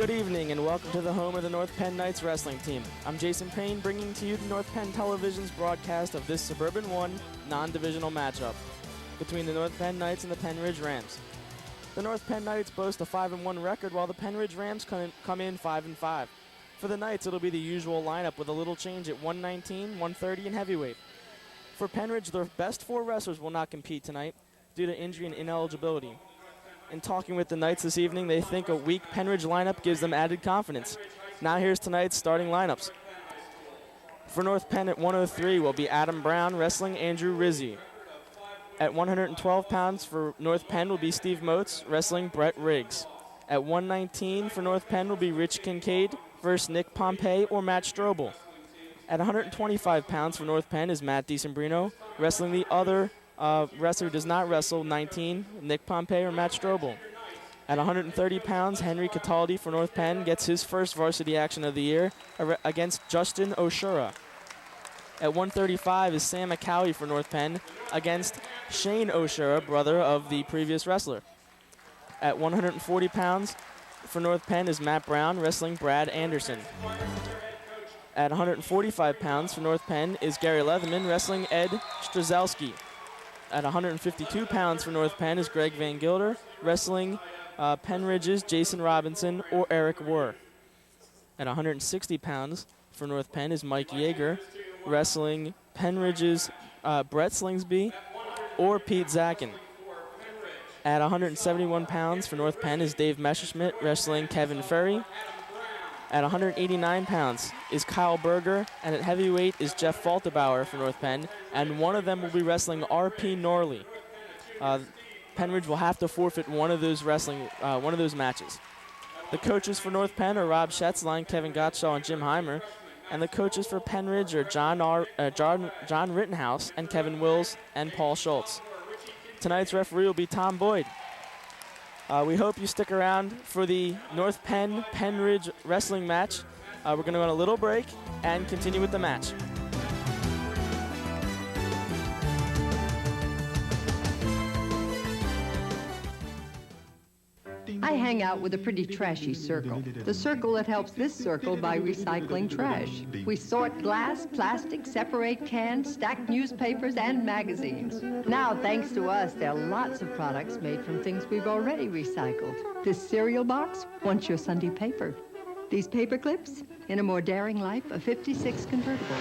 Good evening and welcome to the home of the North Penn Knights wrestling team. I'm Jason Payne, bringing to you the North Penn Television's broadcast of this Suburban 1 non-divisional matchup between the North Penn Knights and the Pennridge Rams. The North Penn Knights boast a 5-1 record, while the Pennridge Rams come in 5-5. For the Knights, it'll be the usual lineup with a little change at 119, 130, and heavyweight. For Pennridge, their best four wrestlers will not compete tonight due to injury and ineligibility. In talking with the Knights this evening, they think a weak Pennridge lineup gives them added confidence. Now here's tonight's starting lineups. For North Penn at 103 will be Adam Brown wrestling Andrew Rizzi. At 112 pounds for North Penn will be Steve Motes wrestling Brett Riggs. At 119 for North Penn will be Rich Kincaid versus Nick Pompey or Matt Strobel. At 125 pounds for North Penn is Matt DiSembrino wrestling the other wrestler who does not wrestle, 19, Nick Pompey or Matt Strobel. At 130 pounds, Henry Cataldi for North Penn gets his first varsity action of the year against Justin Oshura. At 135 is Sam McCowie for North Penn against Shane Oshura, brother of the previous wrestler. At 140 pounds for North Penn is Matt Brown wrestling Brad Anderson. At 145 pounds for North Penn is Gary Leatherman wrestling Ed Strzelski. At 152 pounds for North Penn is Greg Van Gilder wrestling Pennridge's Jason Robinson or Eric Werr. At 160 pounds for North Penn is Mike Yeager wrestling Pennridge's Brett Slingsby or Pete Zakin. At 171 pounds for North Penn is Dave Messerschmidt wrestling Kevin Ferry. At 189 pounds is Kyle Berger, and at heavyweight is Jeff Falterbauer for North Penn, and one of them will be wrestling R.P. Norley. Pennridge will have to forfeit one of those matches. The coaches for North Penn are Rob Schetzline, Kevin Gottschall, and Jim Heimer, and the coaches for Pennridge are John Rittenhouse and Kevin Wills and Paul Schultz. Tonight's referee will be Tom Boyd. We hope you stick around for the North Penn Pennridge wrestling match. We're going to go on a little break and continue with the match. I hang out with a pretty trashy circle. The circle that helps this circle by recycling trash. We sort glass, plastic, separate cans, stack newspapers, and magazines. Now, thanks to us, there are lots of products made from things we've already recycled. This cereal box wants your Sunday paper. These paper clips, in a more daring life, a 56 convertible.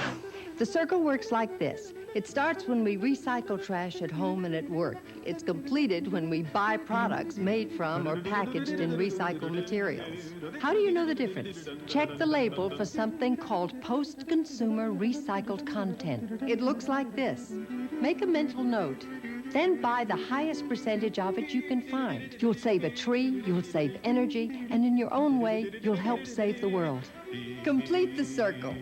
The circle works like this. It starts when we recycle trash at home and at work. It's completed when we buy products made from or packaged in recycled materials. How do you know the difference? Check the label for something called post-consumer recycled content. It looks like this. Make a mental note. Then buy the highest percentage of it you can find. You'll save a tree, you'll save energy, and in your own way, you'll help save the world. Complete the circle.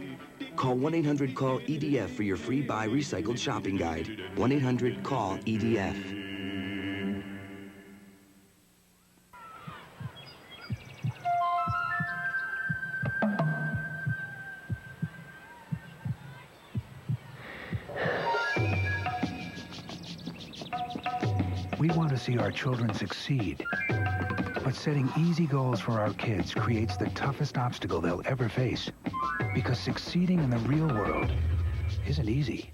Call 1-800-CALL-EDF for your free Buy Recycled shopping guide. 1-800-CALL-EDF. We want to see our children succeed. But setting easy goals for our kids creates the toughest obstacle they'll ever face. Because succeeding in the real world isn't easy.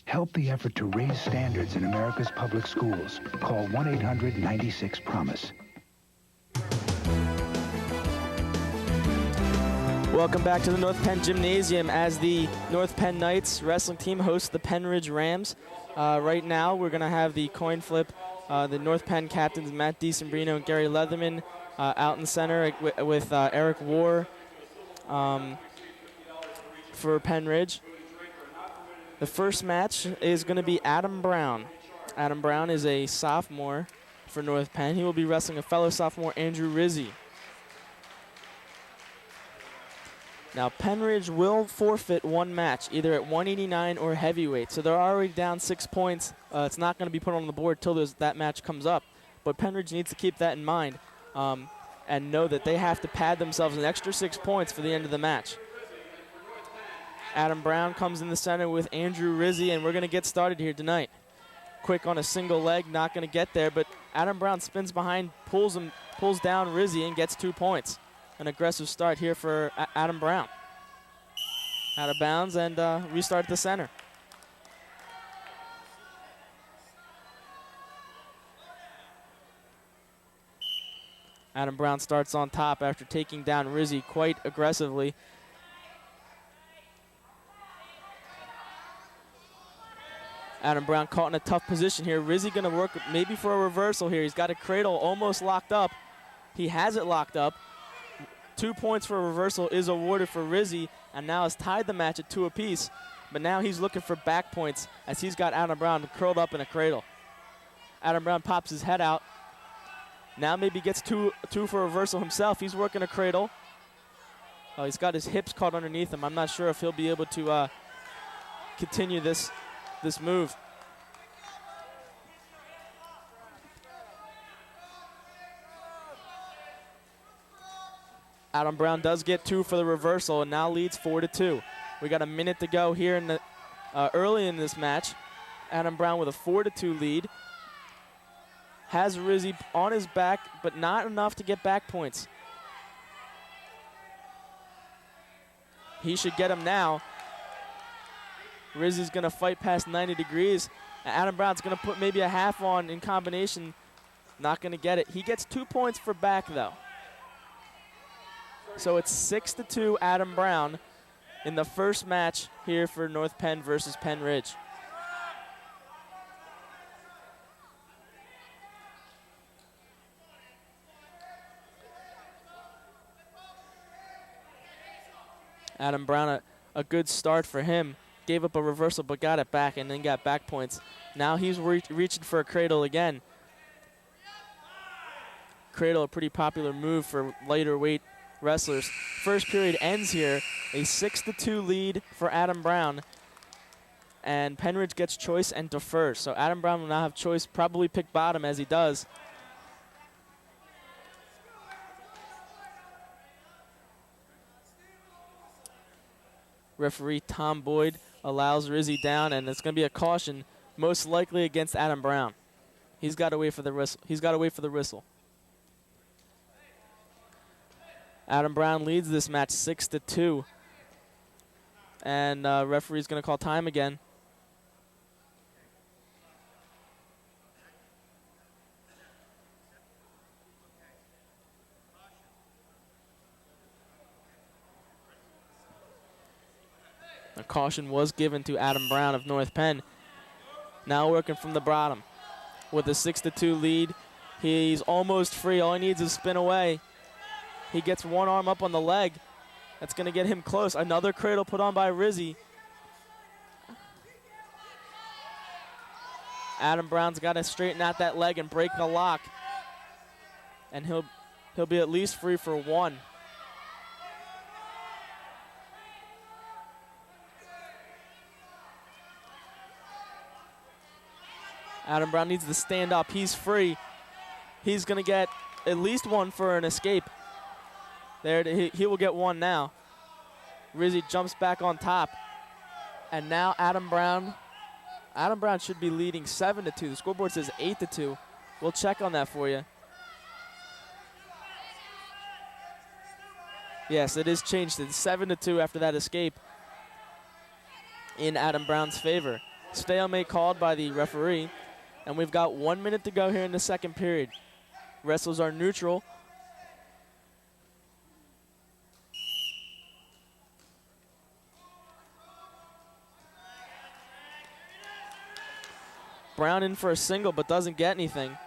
Help the effort to raise standards in America's public schools. Call 1-800-96-PROMISE. Welcome back to the North Penn Gymnasium as the North Penn Knights wrestling team hosts the Pennridge Rams. Right now, we're going to have the coin flip. The North Penn captains, Matt DiSembrino and Gary Leatherman, out in center with Eric Werr for Pennridge. The first match is going to be Adam Brown. Adam Brown is a sophomore for North Penn. He will be wrestling a fellow sophomore, Andrew Rizzi. Now, Pennridge will forfeit one match, either at 189 or heavyweight. So they're already down 6 points. It's not going to be put on the board till that match comes up. But Pennridge needs to keep that in mind and know that they have to pad themselves an extra 6 points for the end of the match. Adam Brown comes in the center with Andrew Rizzi, and we're going to get started here tonight. Quick on a single leg, not going to get there, but Adam Brown spins behind, pulls down Rizzi, and gets 2 points. an aggressive start here for Adam Brown. Out of bounds and restart at the center. Adam Brown starts on top after taking down Rizzi quite aggressively. Adam Brown caught in a tough position here. Rizzi gonna work maybe for a reversal here. He's got a cradle almost locked up. He has it locked up. 2 points for a reversal is awarded for Rizzi, and now has tied the match at 2 apiece. But now he's looking for back points as he's got Adam Brown curled up in a cradle. Adam Brown pops his head out. Now maybe gets two for a reversal himself. He's working a cradle. Oh, he's got his hips caught underneath him. I'm not sure if he'll be able to continue this move. Adam Brown does get 2 for the reversal and now leads 4-2. We got a minute to go here in the early in this match. Adam Brown with a 4-2 lead. Has Rizzi on his back, but not enough to get back points. He should get him now. Rizzi's gonna fight past 90 degrees. Adam Brown's gonna put maybe a half on in combination. Not gonna get it. He gets 2 points for back though. So it's 6-2 Adam Brown in the first match here for North Penn versus Pennridge. Adam Brown, a good start for him. Gave up a reversal but got it back and then got back points. Now he's reaching for a cradle again. Cradle, a pretty popular move for lighter weight wrestlers. First period ends here. A 6-2 lead for Adam Brown. And Pennridge gets choice and defers. So Adam Brown will now have choice, probably pick bottom as he does. Referee Tom Boyd allows Rizzi down, and it's going to be a caution, most likely against Adam Brown. He's got to wait for the whistle. He's got to wait for the whistle. Adam Brown leads this match 6-2, and referee's going to call time again. A caution was given to Adam Brown of North Penn. Now working from the bottom. With a 6-2 lead, he's almost free. All he needs is spin away. He gets one arm up on the leg. That's going to get him close. Another cradle put on by Rizzi. Adam Brown's got to straighten out that leg and break the lock. And he'll be at least free for 1. Adam Brown needs to stand up. He's free. He's going to get at least 1 for an escape. There, he will get 1 now. Rizzi jumps back on top. And now Adam Brown should be leading 7-2. The scoreboard says 8-2. We'll check on that for you. Yes, it is changed. It's 7-2 after that escape in Adam Brown's favor. Stalemate called by the referee. And we've got 1 minute to go here in the second period. Wrestlers are neutral. Brown in for a single but doesn't get anything.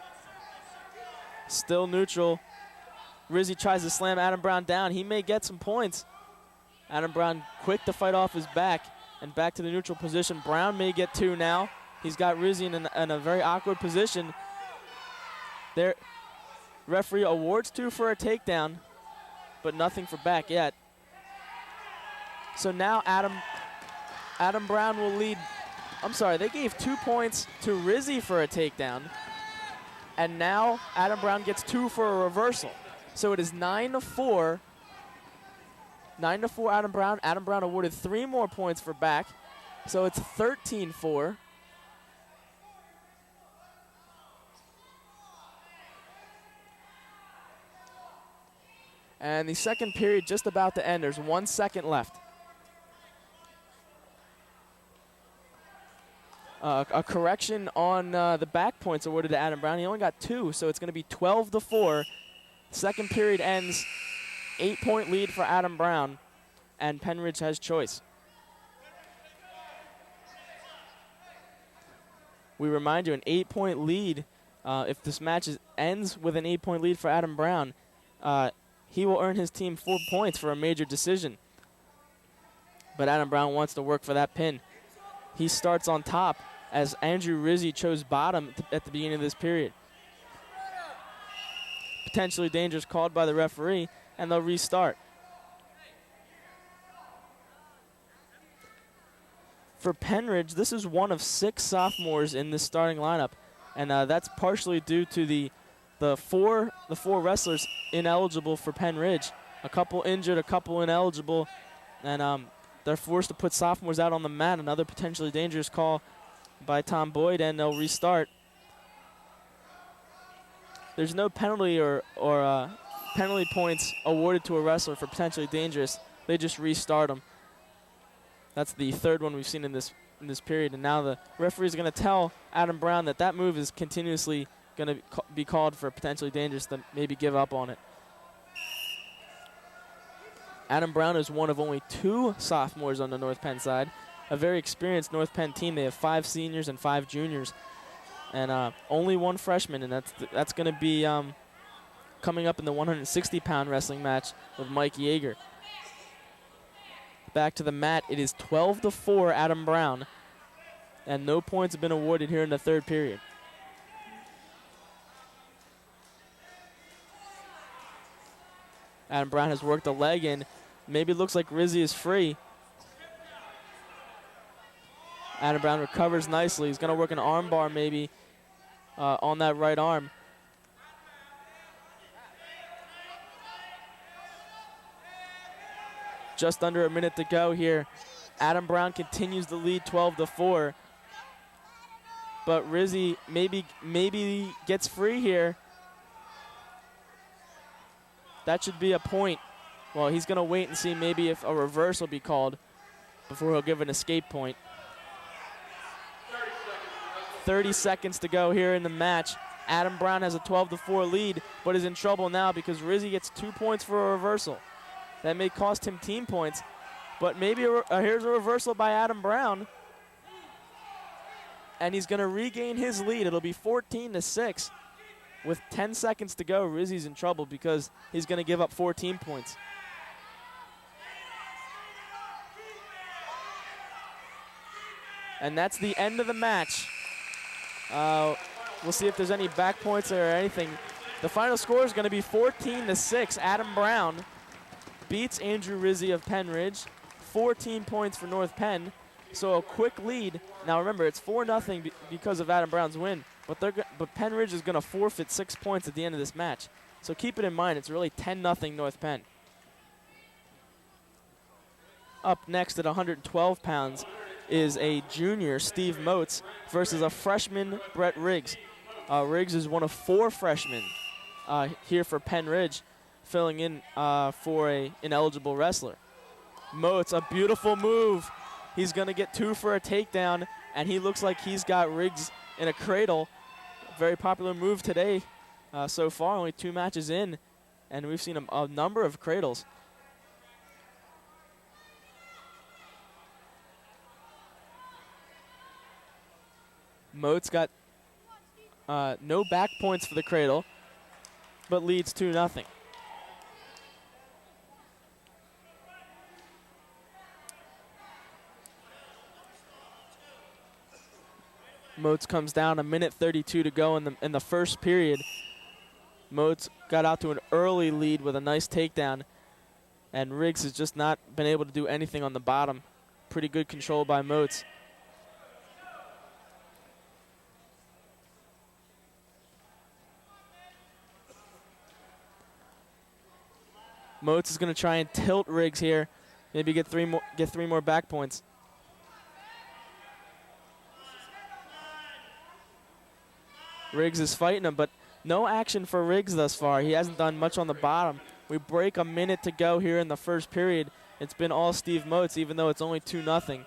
Still neutral. Rizzi tries to slam Adam Brown down. He may get some points. Adam Brown quick to fight off his back and back to the neutral position. Brown may get 2 now. He's got Rizzi in a very awkward position. There, referee awards 2 for a takedown, but nothing for back yet. So now Adam Brown will lead. I'm sorry, they gave 2 points to Rizzi for a takedown, and now Adam Brown gets 2 for a reversal. So it is 9-4. 9-4 Adam Brown. Adam Brown awarded 3 more points for back, so it's 13-4. And the second period just about to end. There's 1 second left. A correction on the back points awarded to Adam Brown. He only got 2, so it's going to be 12-4. Second period ends. 8-point lead for Adam Brown, and Pennridge has choice. We remind you, an 8-point lead, if this match ends with an 8-point lead for Adam Brown, he will earn his team 4 points for a major decision. But Adam Brown wants to work for that pin. He starts on top as Andrew Rizzi chose bottom at the beginning of this period. Potentially dangerous called by the referee, and they'll restart. For Pennridge, this is one of 6 sophomores in this starting lineup, and that's partially due to the four wrestlers ineligible for Pennridge. A couple injured, a couple ineligible, and they're forced to put sophomores out on the mat. Another potentially dangerous call by Tom Boyd, and they'll restart. There's no penalty or penalty points awarded to a wrestler for potentially dangerous. They just restart them. That's the third one we've seen in this period, and now the referee is going to tell Adam Brown that move is continuously going to be called for potentially dangerous, to maybe give up on it. Adam Brown is one of only 2 sophomores on the North Penn side. A very experienced North Penn team. They have 5 seniors and 5 juniors, and only 1 freshman, and that's going to be coming up in the 160-pound wrestling match with Mike Yeager. Back to the mat. It is 12-4 Adam Brown, and no points have been awarded here in the third period. Adam Brown has worked a leg in. Maybe it looks like Rizzi is free. Adam Brown recovers nicely. He's going to work an arm bar maybe on that right arm. Just under a minute to go here. Adam Brown continues to lead 12-4. But Rizzi maybe gets free here. That should be a point. Well, he's going to wait and see maybe if a reverse will be called before he'll give an escape point. 30 seconds to go here in the match. Adam Brown has a 12-4 lead, but is in trouble now because Rizzi gets 2 points for a reversal. That may cost him team points, but maybe here's a reversal by Adam Brown, and he's going to regain his lead. It'll be 14-6. With 10 seconds to go, Rizzi's in trouble because he's going to give up 14 points. And that's the end of the match. We'll see if there's any back points or anything. The final score is going to be 14-6. Adam Brown beats Andrew Rizzi of Pennridge. 14 points for North Penn. So a quick lead. Now remember, it's 4-0 because of Adam Brown's win. But Pennridge is going to forfeit 6 points at the end of this match. So keep it in mind, it's really 10-0 North Penn. Up next at 112 pounds is a junior, Steve Motes, versus a freshman, Brett Riggs. Riggs is one of 4 freshmen here for Pennridge, filling in for an ineligible wrestler. Motes, a beautiful move. He's going to get 2 for a takedown, and he looks like he's got Riggs in a cradle. Very popular move today so far, only 2 matches in, and we've seen a number of cradles. Motes got no back points for the cradle, but leads 2-0. Motes comes down, a minute 32 to go in the first period. Motes got out to an early lead with a nice takedown, and Riggs has just not been able to do anything on the bottom. Pretty good control by Motes. Motes is going to try and tilt Riggs here, maybe get three more back points. Riggs is fighting him, but no action for Riggs thus far. He hasn't done much on the bottom. We break a minute to go here in the first period. It's been all Steve Moats, even though it's only 2-0.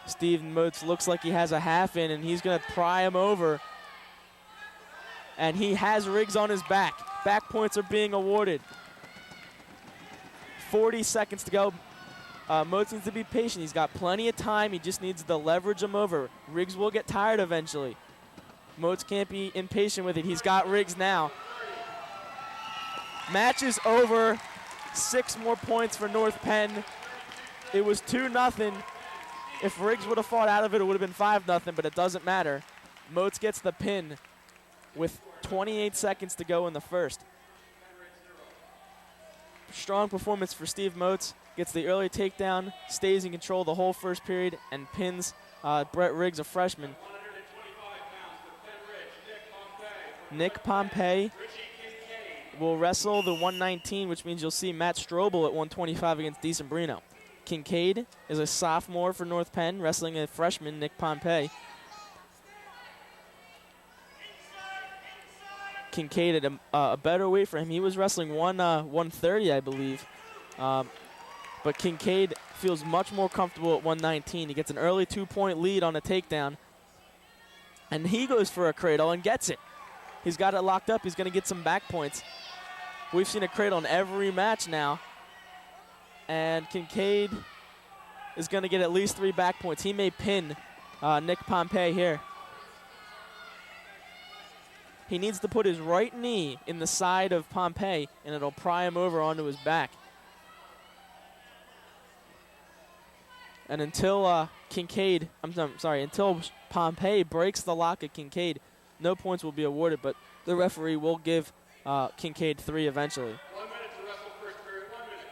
Steve Moats looks like he has a half in, and he's going to pry him over. And he has Riggs on his back. Back points are being awarded. 40 seconds to go. Moats needs to be patient. He's got plenty of time. He just needs to leverage him over. Riggs will get tired eventually. Moats can't be impatient with it. He's got Riggs now. Match is over. 6 more points for North Penn. It was 2-0. If Riggs would have fought out of it, it would have been 5-0, but it doesn't matter. Moats gets the pin with 28 seconds to go in the first. Strong performance for Steve Moats. Gets the early takedown, stays in control the whole first period, and pins Brett Riggs, a freshman. Nick Pompey will wrestle the 119, which means you'll see Matt Strobel at 125 against DeSombrino. Kincaid is a sophomore for North Penn, wrestling a freshman, Nick Pompey. Kincaid at a better weight for him. He was wrestling 130, I believe. But Kincaid feels much more comfortable at 119. He gets an early 2-point lead on a takedown. And he goes for a cradle and gets it. He's got it locked up. He's going to get some back points. We've seen a cradle in every match now. And Kincaid is going to get at least 3 back points. He may pin Nick Pompey here. He needs to put his right knee in the side of Pompey, and it'll pry him over onto his back. And until until Pompey breaks the lock of Kincaid, no points will be awarded, but the referee will give Kincaid 3 eventually. 1 minute to wrestle first period, 1 minute.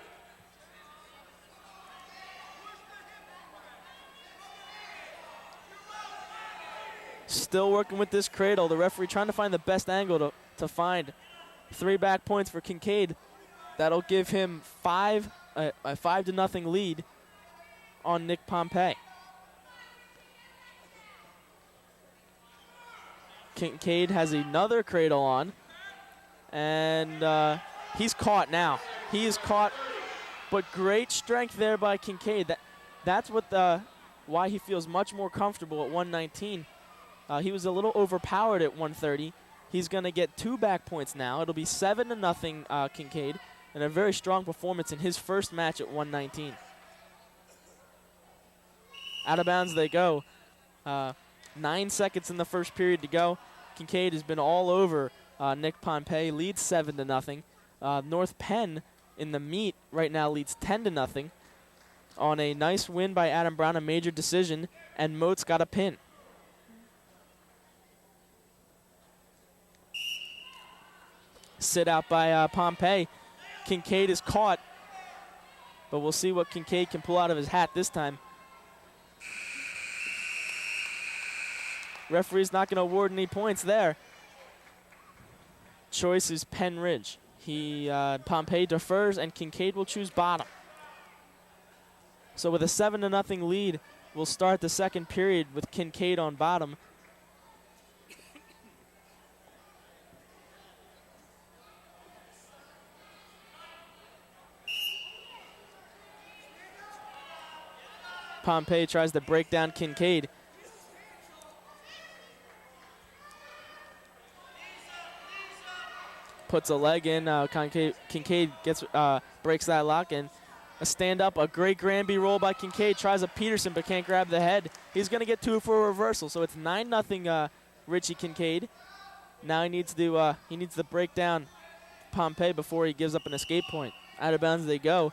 Still working with this cradle. The referee trying to find the best angle to find 3 back points for Kincaid. That'll give him a 5-0 lead on Nick Pompey. Kincaid has another cradle on, and he's caught now. He is caught, but great strength there by Kincaid. That's why he feels much more comfortable at 119. He was a little overpowered at 130. He's going to get 2 back points now. It'll be 7-0 Kincaid, and a very strong performance in his first match at 119. Out of bounds they go. 9 seconds in the first period to go. Kincaid has been all over Nick Pompey, leads 7-0. North Penn in the meet right now leads 10-0 on a nice win by Adam Brown, a major decision, and Moats got a pin. Sit out by Pompey. Kincaid is caught, but we'll see what Kincaid can pull out of his hat this time. Referee's not going to award any points there. Choice is Pennridge. Pompey defers, and Kincaid will choose bottom. So with a 7-0 lead, we'll start the second period with Kincaid on bottom. Pompey tries to break down Kincaid. Puts a leg in. Kincaid breaks that lock, and a stand-up, a great Granby roll by Kincaid. Tries a Peterson, but can't grab the head. He's going to get 2 for a reversal, so it's 9-0 Richie Kincaid. Now he needs to break down Pompey before he gives up an escape point. Out of bounds they go.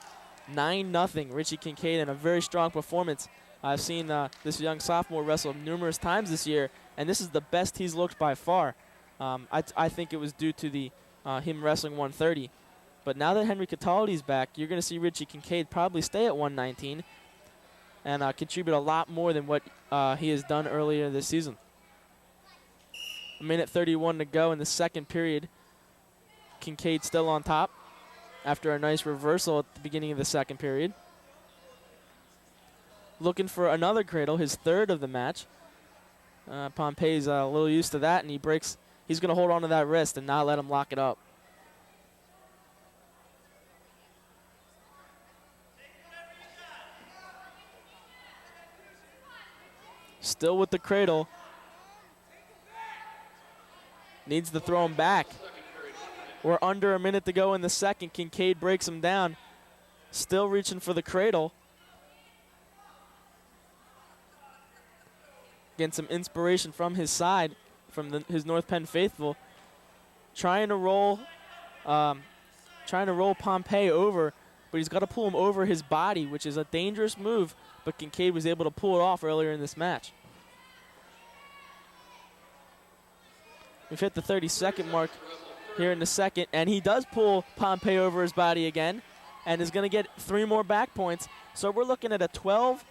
9-0 Richie Kincaid, and a very strong performance. I've seen this young sophomore wrestle numerous times this year, and this is the best he's looked by far. I think it was due to him wrestling 130. But now that Henry Cataldi's back, you're going to see Richie Kincaid probably stay at 119 and contribute a lot more than what he has done earlier this season. 1:31 to go in the second period. Kincaid still on top after a nice reversal at the beginning of the second period. Looking for another cradle, his 3rd of the match. Pompey's a little used to that, and he's going to hold on to that wrist and not let him lock it up. Still with the cradle. Needs to throw him back. We're under a minute to go in the second. Kincaid breaks him down. Still reaching for the cradle. Getting some inspiration from his side, from his North Penn faithful. Trying to roll Pompey over, but he's got to pull him over his body, which is a dangerous move, but Kincaid was able to pull it off earlier in this match. We've hit the 30-second mark here in the second, and he does pull Pompey over his body again and is going to get 3 more back points. So we're looking at a 12-0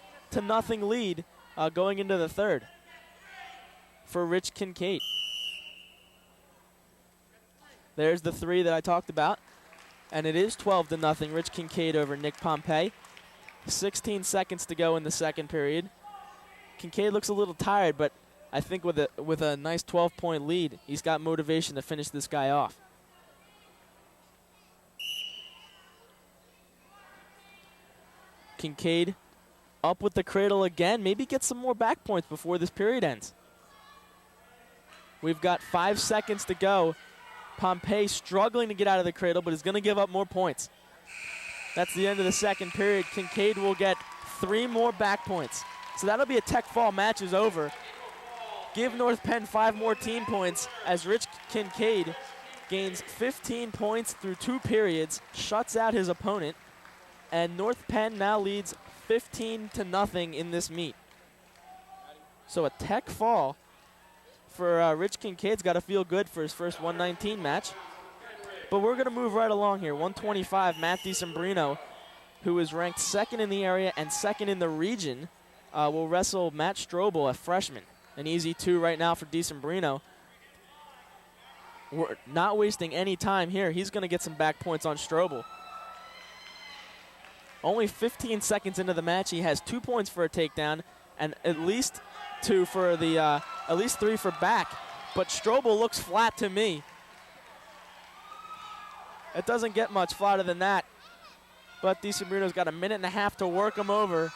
lead going into the third for Rich Kincaid. There's the 3 that I talked about, and it is 12-0, Rich Kincaid over Nick Pompey. 16 seconds to go in the second period. Kincaid looks a little tired, but I think with a nice 12-point lead, he's got motivation to finish this guy off. Kincaid up with the cradle again. Maybe get some more back points before this period ends. We've got 5 seconds to go. Pompey struggling to get out of the cradle, but is going to give up more points. That's the end of the second period. Kincaid will get 3 more back points. So that'll be a tech fall. Match is over. Give North Penn 5 more team points as Rich Kincaid gains 15 points through 2 periods, shuts out his opponent, and North Penn now leads 15-0 in this meet. So a tech fall for Rich Kincaid's got to feel good for his first 119 match. But we're going to move right along here. 125, Matt DiSembrino, who is ranked 2nd in the area and 2nd in the region, will wrestle Matt Strobel, a freshman. An easy 2 right now for DiSembrino. We're not wasting any time here. He's going to get some back points on Strobel. Only 15 seconds into the match, he has 2 points for a takedown and at least 3 for back. But Strobel looks flat to me. It doesn't get much flatter than that. But DiSembrino's got a minute and a half to work him over.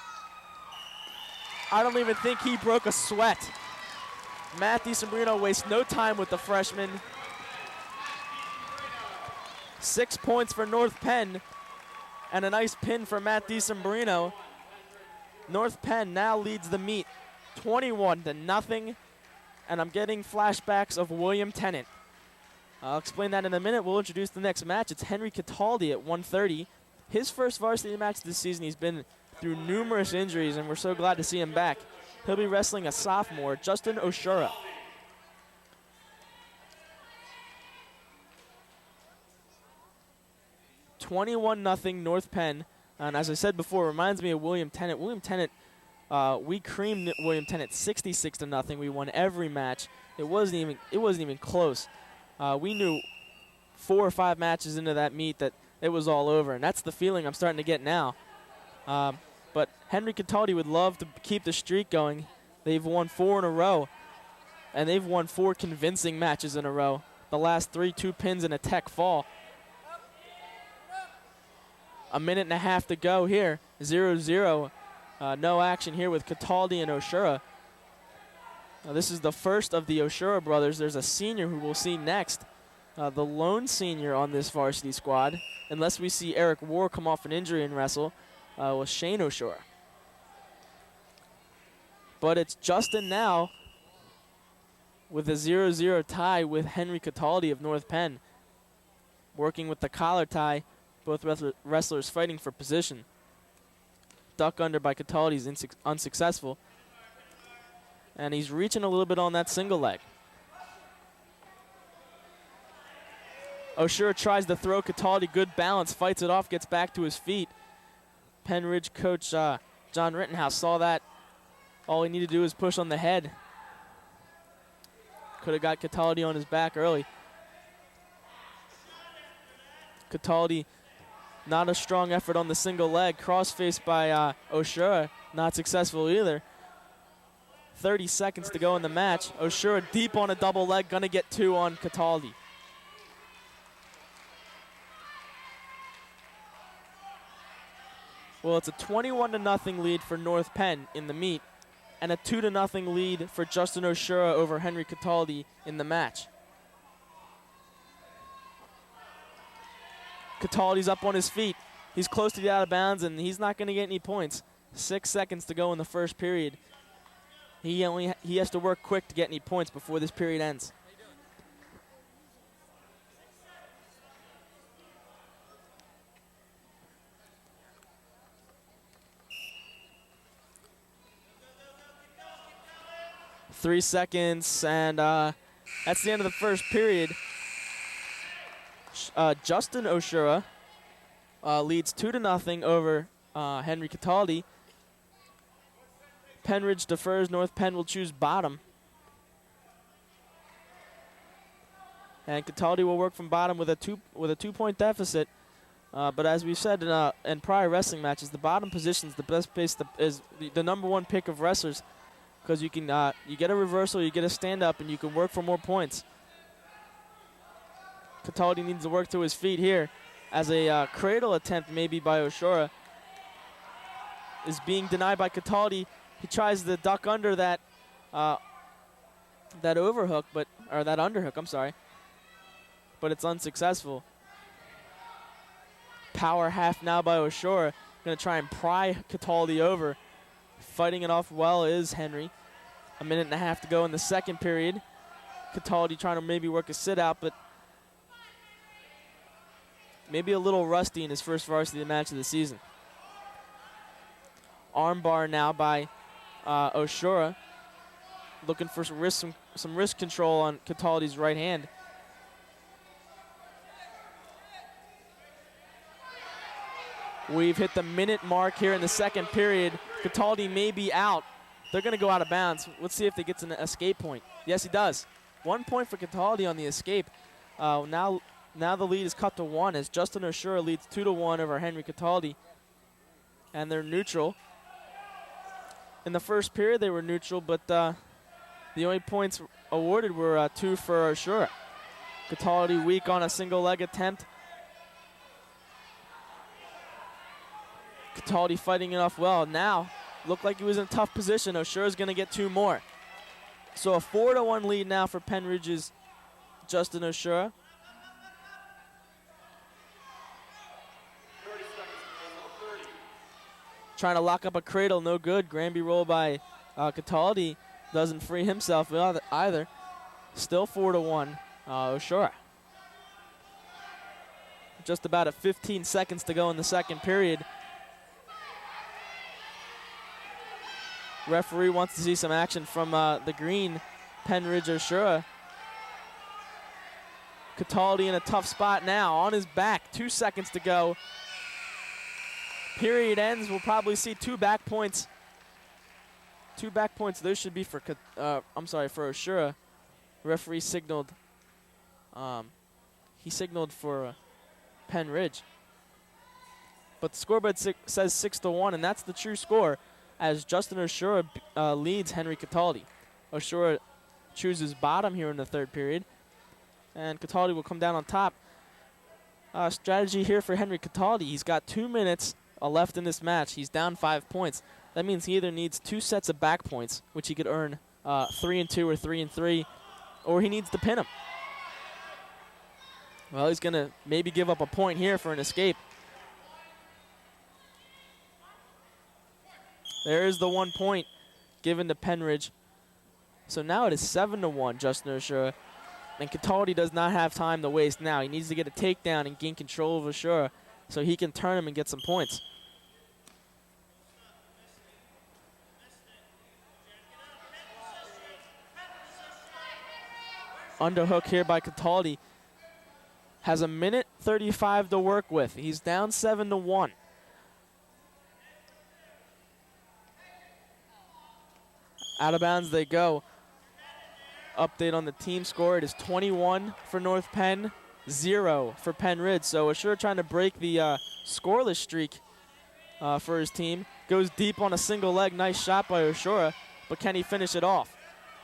I don't even think he broke a sweat. Matt DiSembrino wastes no time with the freshman. 6 points for North Penn and a nice pin for Matt DiSembrino. North Penn now leads the meet 21-0, and I'm getting flashbacks of William Tennant. I'll explain that in a minute. We'll introduce the next match. It's Henry Cataldi at 130. His first varsity match this season. He's been through numerous injuries, and we're so glad to see him back. He'll be wrestling a sophomore, Justin Oshura. $21-0 North Penn. And as I said before, it reminds me of William Tennant. William Tennant, we creamed William Tennant 66-0. We won every match. It wasn't even close. We knew 4 or 5 matches into that meet that it was all over, and that's the feeling I'm starting to get now. But Henry Cataldi would love to keep the streak going. They've won 4 in a row, and they've won 4 convincing matches in a row. The last 3, 2 pins and a tech fall. A minute and a half to go here. 0-0. No action here with Cataldi and Oshura. Now, this is the first of the Oshura brothers. There's a senior who we'll see next. The lone senior on this varsity squad, unless we see Eric War come off an injury and wrestle, was Shane Oshura. But it's Justin now with a 0-0 tie with Henry Cataldi of North Penn. Working with the collar tie, both wrestlers fighting for position. Duck under by Cataldi is unsuccessful. And he's reaching a little bit on that single leg. Oshura tries to throw Cataldi, good balance, fights it off, gets back to his feet. Pennridge coach John Rittenhouse saw that. All he needed to do was push on the head. Could have got Cataldi on his back early. Cataldi, not a strong effort on the single leg. Crossface by Oshura, not successful either. 30 seconds to go in the match. Oshura deep on a double leg, gonna get 2 on Cataldi. Well, it's a 21-0 lead for North Penn in the meet. and a 2-0 lead for Justin Oshura over Henry Cataldi in the match. Cataldi's up on his feet. He's close to the out of bounds, and he's not going to get any points. 6 seconds to go in the first period. He has to work quick to get any points before this period ends. Three seconds, and that's the end of the first period. Justin Oshura leads 2-0 over Henry Cataldi. Pennridge defers. North Penn will choose bottom. And Cataldi will work from bottom with a 2-point deficit. But as we've said in prior wrestling matches, the bottom position is the best place is the number one pick of wrestlers, because you can you get a reversal, you get a stand up, and you can work for more points. Cataldi needs to work to his feet here, as a cradle attempt maybe by Oshura is being denied by Cataldi. He tries to duck under that overhook, or that underhook, I'm sorry, but it's unsuccessful. Power half now by Oshura. Going to try and pry Cataldi over. Fighting it off well is Henry. 1.5 minutes to go in the second period. Cataldi trying to maybe work a sit out, but maybe a little rusty in his first varsity match of the season. Armbar now by Oshura, looking for some wrist control on Cataldi's right hand. We've hit the minute mark here in the second period. Cataldi may be out. They're going to go out of bounds. Let's see if they get an escape point. Yes, he does. 1 point for Cataldi on the escape. Now the lead is cut to 1 as Justin Oshura leads 2-1 over Henry Cataldi. And they're neutral. In the first period, they were neutral, but the only points awarded were 2 for Oshura. Cataldi weak on a single leg attempt. Cataldi fighting it off well. Now, looked like he was in a tough position. Oshura's going to get 2 more. So a 4-1 lead now for Pennridge's Justin Oshura. 30 seconds, 30. Trying to lock up a cradle, no good. Granby roll by Cataldi doesn't free himself either. Still 4-1, Oshura. Just about at 15 seconds to go in the second period. Referee wants to see some action from the green, Pennridge Oshura. Cataldi in a tough spot now, on his back, 2 seconds to go. Period ends, we'll probably see 2 back points. 2 back points, those should be for, for Oshura. Referee signaled, he signaled for Pennridge. But the scoreboard says 6-1, and that's the true score, as Justin Oshura leads Henry Cataldi. Oshura chooses bottom here in the third period, and Cataldi will come down on top. Strategy here for Henry Cataldi. He's got 2 minutes left in this match. He's down 5 points. That means he either needs 2 sets of back points, which he could earn 3-2 or 3-3, or he needs to pin him. Well, he's going to maybe give up a point here for an escape. There is the 1 point given to Pennridge. So now it is 7-1, Justin Oshura. And Cataldi does not have time to waste now. He needs to get a takedown and gain control of Oshura so he can turn him and get some points. Underhook here by Cataldi. Has 1:35 to work with. He's down 7-1. Out of bounds they go. Update on the team score. It is 21 for North Penn, 0 for Pennridge. So Oshura trying to break the scoreless streak for his team. Goes deep on a single leg. Nice shot by Oshura, but can he finish it off?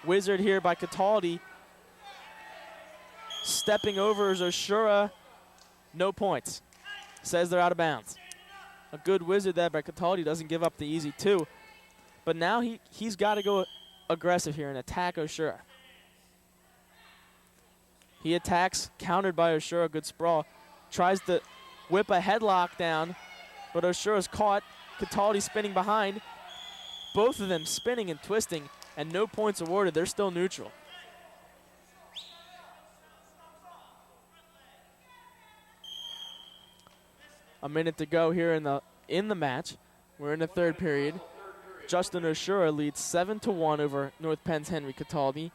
Wizard here by Cataldi. Stepping over is Oshura. No points. Says they're out of bounds. A good wizard there by Cataldi. Doesn't give up the easy 2. But now he's got to go aggressive here and attack Oshura. He attacks, countered by Oshura, good sprawl. Tries to whip a headlock down, but Oshura's caught. Cataldi spinning behind. Both of them spinning and twisting, and no points awarded. They're still neutral. A minute to go here in the match. We're in the third period. Justin Oshura leads 7-1 over North Penn's Henry Cataldi.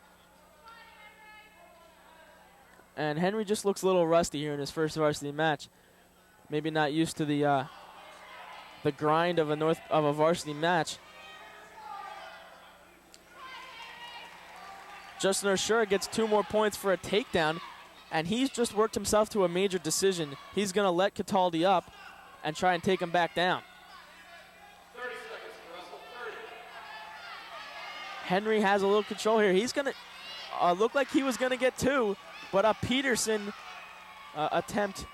And Henry just looks a little rusty here in his first varsity match. Maybe not used to the grind of a varsity match. Justin Oshura gets 2 more points for a takedown, and he's just worked himself to a major decision. He's going to let Cataldi up and try and take him back down. 30 seconds to wrestle. 30. Henry has a little control here. He's going to look like he was going to get 2, but a Peterson attempt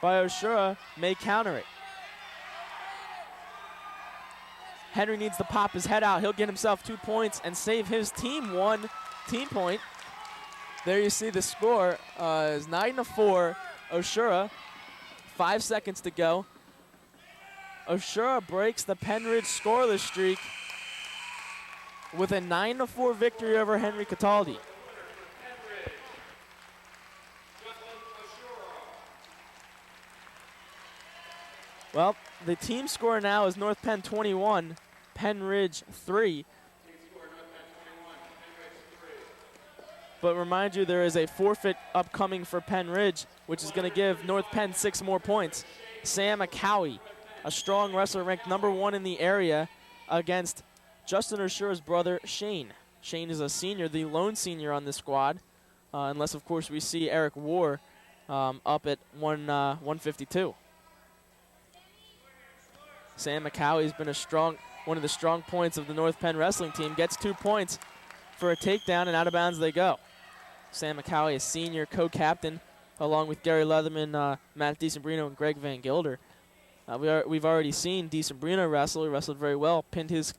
by Oshura may counter it. Henry needs to pop his head out. He'll get himself 2 points and save his team 1 team point. There you see the score is 9-4 Oshura. 5 seconds to go. Oshura breaks the Pennridge scoreless streak with a 9-4 victory over Henry Cataldi. Well, the team score now is North Penn 21, Pennridge 3. But remind you, there is a forfeit upcoming for Pennridge, which is going to give North Penn 6 more points. Sam Acowie, a strong wrestler ranked #1 in the area, against Justin Oshura's brother, Shane. Shane is a senior, the lone senior on this squad, unless, of course, we see Eric War up at 152. Sam Acowie has been one of the strong points of the North Penn wrestling team. Gets 2 points for a takedown, and out of bounds they go. Sam Acowie, a senior co-captain, along with Gary Leatherman, Matt DeSimbrino, and Greg Van Gilder. We've already seen DeSimbrino wrestle. He wrestled very well, pinned his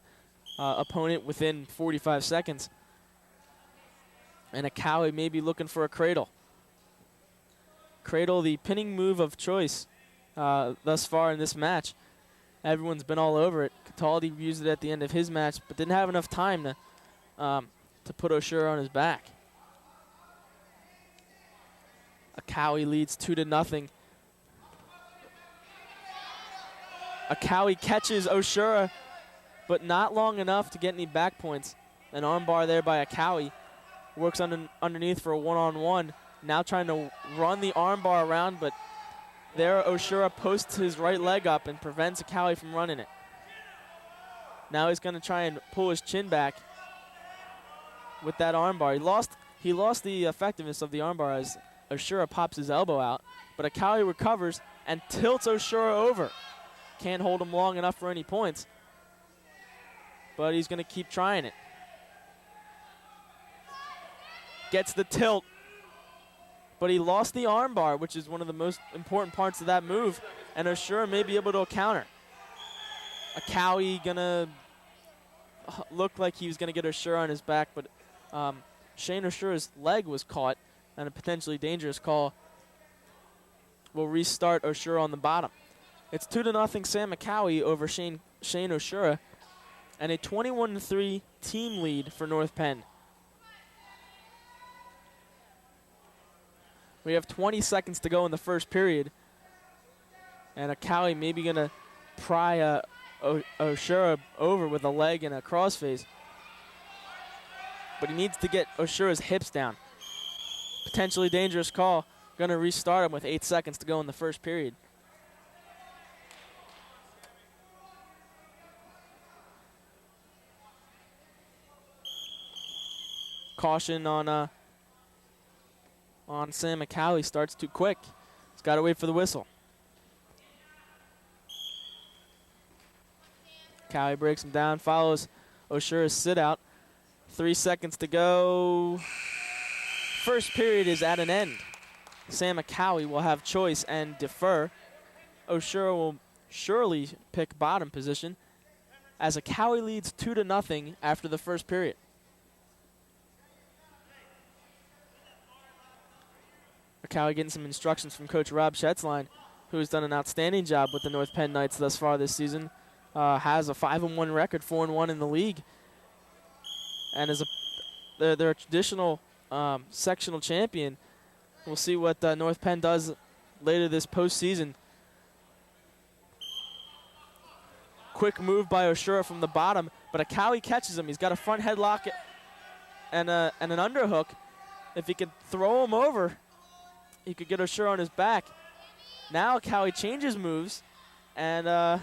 opponent within 45 seconds. And Acowie may be looking for a cradle. Cradle, the pinning move of choice thus far in this match. Everyone's been all over it. Cataldi used it at the end of his match, but didn't have enough time to put Oshura on his back. Acowie leads 2-0. Acowie catches Oshura, but not long enough to get any back points. An armbar there by Acowie. Works underneath for a one-on-one. Now trying to run the armbar around, but there Oshura posts his right leg up and prevents Acowie from running it. Now he's going to try and pull his chin back with that armbar. He lost the effectiveness of the armbar as Oshura pops his elbow out, but Acowie recovers and tilts Oshura over. Can't hold him long enough for any points, but he's going to keep trying it. Gets the tilt, but he lost the armbar, which is one of the most important parts of that move, and Oshura may be able to counter. Acowie going to look like he was going to get Oshura on his back, but Shane Oshura's leg was caught, and a potentially dangerous call will restart Oshura on the bottom. It's 2-0 Sam Acowie over Shane Oshura, and a 21-3 team lead for North Penn. We have 20 seconds to go in the first period, and Acowie maybe going to pry Oshura over with a leg and a crossface, but he needs to get Oshura's hips down. Potentially dangerous call. Going to restart him with 8 seconds to go in the first period. Caution on Sam Acowie. Starts too quick. He's got to wait for the whistle. Acowie breaks him down, follows Oshura's sit out. 3 seconds to go. First period is at an end. Sam Acowie will have choice and defer. Oshura will surely pick bottom position. as Cowie leads 2-0 after the first period. Cowie getting some instructions from Coach Rob Schätzlein, who has done an outstanding job with the North Penn Knights thus far this season. Has a 5-1 record, 4-1 in the league, and is their traditional sectional champion. We'll see what North Penn does later this postseason. Quick move by Oshura from the bottom, but Cowie catches him. He's got a front headlock and an underhook. If he could throw him over, he could get Oshura on his back. Now Cowie changes moves and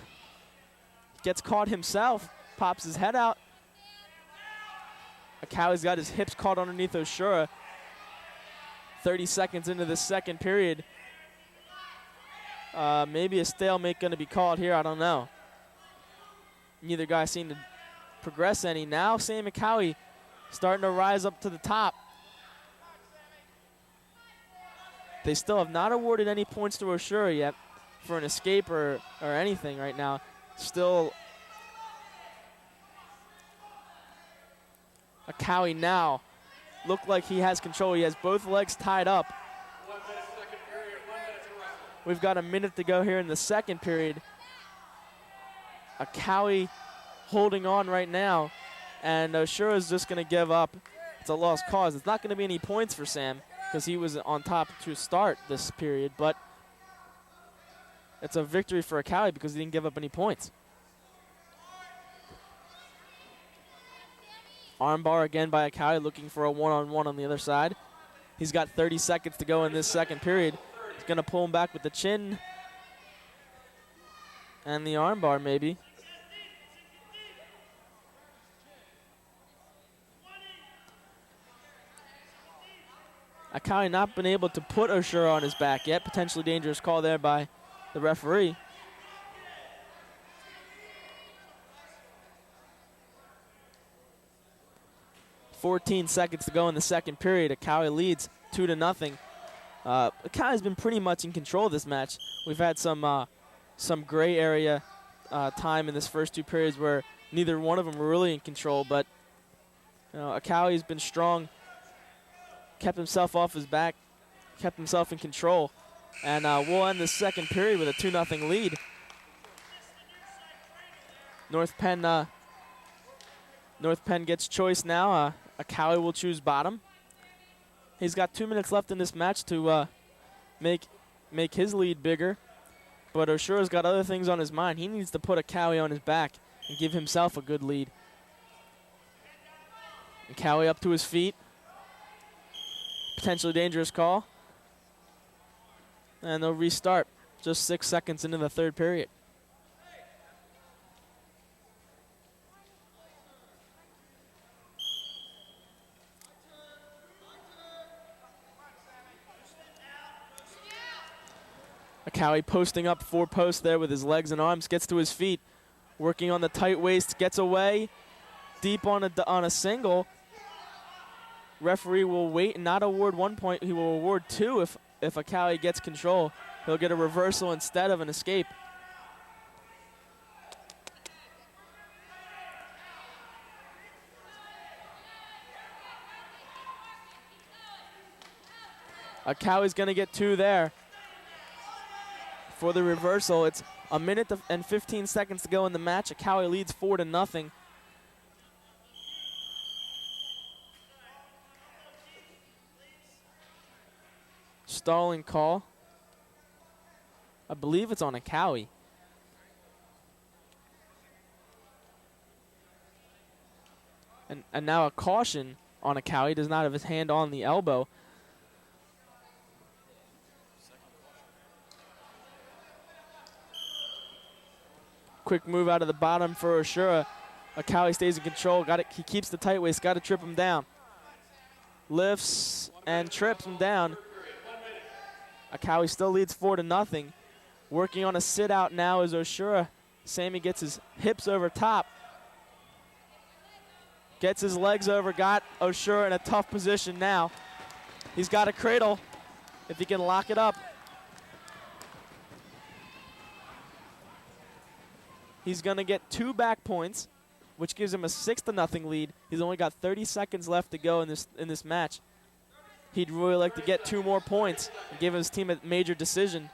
gets caught himself, pops his head out. Cowie's got his hips caught underneath Oshura. 30 seconds into the second period. Maybe a stalemate going to be called here, I don't know. Neither guy seemed to progress any. Now Sam Cowie starting to rise up to the top. They still have not awarded any points to Oshura yet for an escape or anything right now. Still Cowie now look like he has control. He has both legs tied up. 1 minute, second period, 1 minute to wrestle. We've got a minute to go here in the second period. Cowie holding on right now, and Oshura is just going to give up. It's a lost cause. It's not going to be any points for Sam because he was on top to start this period, but it's a victory for Cowie because he didn't give up any points. Armbar again by Cowie, looking for a one-on-one on the other side. He's got 30 seconds to go in this second period. He's going to pull him back with the chin and the armbar maybe. Cowie not been able to put Oshura on his back yet. Potentially dangerous call there by the referee. .14 seconds to go in the second period. Cowie leads 2-0. Cowie's been pretty much in control of this match. We've had some gray area time in this first two periods where neither one of them were really in control, but Cowie's been strong, kept himself off his back, kept himself in control, and we'll end the second period with a 2-0 lead. North Penn gets choice now. Cowie will choose bottom. He's got 2 minutes left in this match to make his lead bigger, but Oshura's got other things on his mind. He needs to put a Cowie on his back and give himself a good lead. And Cowie up to his feet. Potentially dangerous call. And they'll restart just 6 seconds into the third period. Cowie posting up 4 posts there with his legs and arms, gets to his feet, working on the tight waist, gets away, deep on a single. Referee will wait and not award 1 point. He will award 2 if Cowie gets control. He'll get a reversal instead of an escape. Cowie's going to get 2 there. For the reversal, it's a minute and 15 seconds to go in the match. Cowie leads 4-0. Stalling call. I believe it's on a Cowie. And now a caution on a Cowie. Does not have his hand on the elbow. Quick move out of the bottom for Oshura. Cowie stays in control. Got it. He keeps the tight waist. Got to trip him down. Lifts and trips him down. Cowie still leads 4-0. Working on a sit out now is Oshura. Sammy gets his hips over top. Gets his legs over. Got Oshura in a tough position now. He's got a cradle if he can lock it up. He's going to get 2 back points, which gives him a 6-0 lead. He's only got 30 seconds left to go in this match. He'd really like to get 2 more points and give his team a major decision.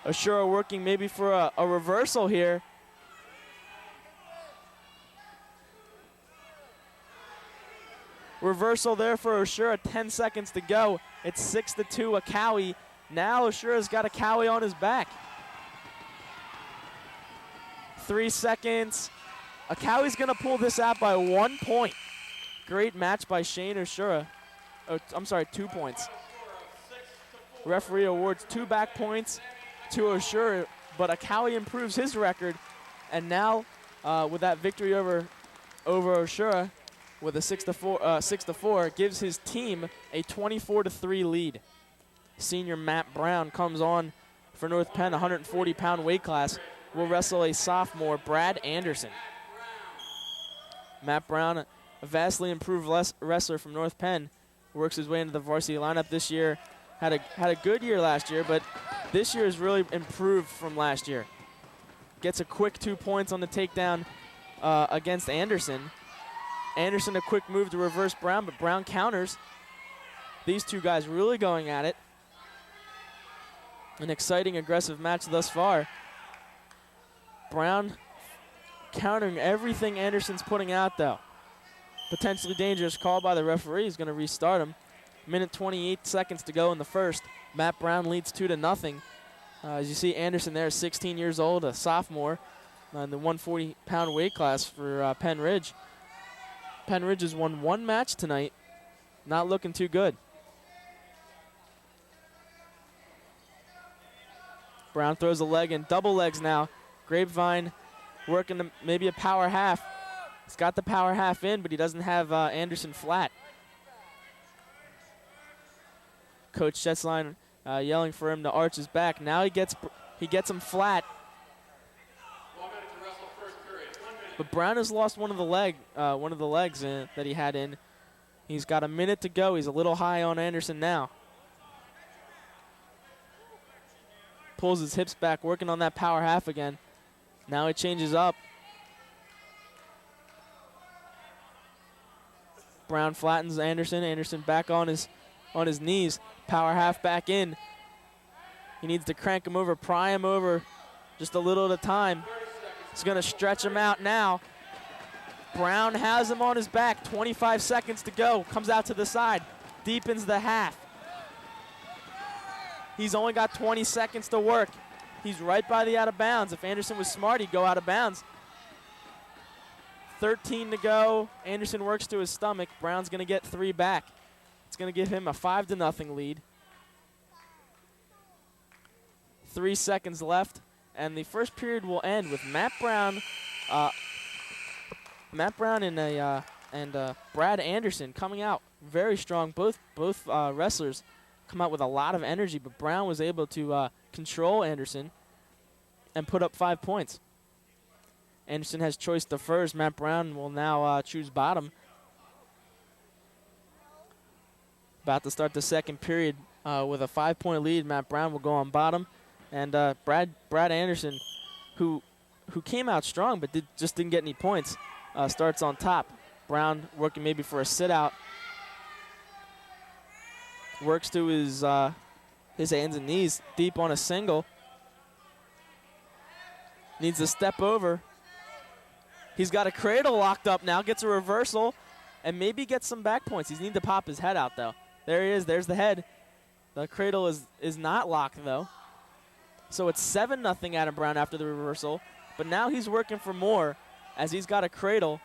Ashura working maybe for a reversal here. Reversal there for Ashura, 10 seconds to go. It's 6-2 Akawi. Now Ashura's got Akawi on his back. 3 seconds. Akawi's gonna pull this out by 1 point. Great match by Shane Ashura. Oh, I'm sorry, 2 points. Referee awards 2 back points to Ashura, but Akawi improves his record. And now with that victory over Ashura, with a 6-4, gives his team a 24-3 lead. Senior Matt Brown comes on for North Penn, 140-pound weight class. Will wrestle a sophomore, Brad Anderson. Matt Brown, a vastly improved wrestler from North Penn, works his way into the varsity lineup this year. Had a good year last year, but this year has really improved from last year. Gets a quick 2 points on the takedown against Anderson. Anderson, a quick move to reverse Brown, but Brown counters. These two guys really going at it. An exciting, aggressive match thus far. Brown countering everything Anderson's putting out, though. Potentially dangerous call by the referee. He's going to restart him. Minute 28 seconds to go in the first. Matt Brown leads 2-0. As you see, Anderson there, 16 years old, a sophomore, in the 140-pound weight class for Pennridge. Pennridge has won 1 match tonight. Not looking too good. Brown throws a leg in, double legs now. Grapevine working maybe a power half. He's got the power half in, but he doesn't have Anderson flat. Coach Schetzline yelling for him to arch his back. Now he gets him flat. But Brown has lost one of the legs that he had in. He's got a minute to go. He's a little high on Anderson now. Pulls his hips back, working on that power half again. Now he changes up. Brown flattens Anderson. Anderson back on his knees. Power half back in. He needs to crank him over, pry him over just a little at a time. He's going to stretch him out now. Brown has him on his back. 25 seconds to go. Comes out to the side. Deepens the half. He's only got 20 seconds to work. He's right by the out of bounds. If Anderson was smart, he'd go out of bounds. 13 to go. Anderson works to his stomach. Brown's going to get 3 back. It's going to give him a 5-0 lead. 3 seconds left. And the first period will end with Matt Brown and Brad Anderson coming out very strong. Both wrestlers come out with a lot of energy, but Brown was able to control Anderson and put up 5 points. Anderson has choice to first. Matt Brown will now choose bottom. About to start the second period with a 5-point lead. Matt Brown will go on bottom. And Brad Anderson, who came out strong but just didn't get any points, starts on top. Brown working maybe for a sit-out. Works to his hands and knees, deep on a single. Needs to step over. He's got a cradle locked up now, gets a reversal, and maybe gets some back points. He needs to pop his head out, though. There he is. There's the head. The cradle is not locked, though. So it's 7-0 Adam Brown after the reversal. But now he's working for more as he's got a cradle.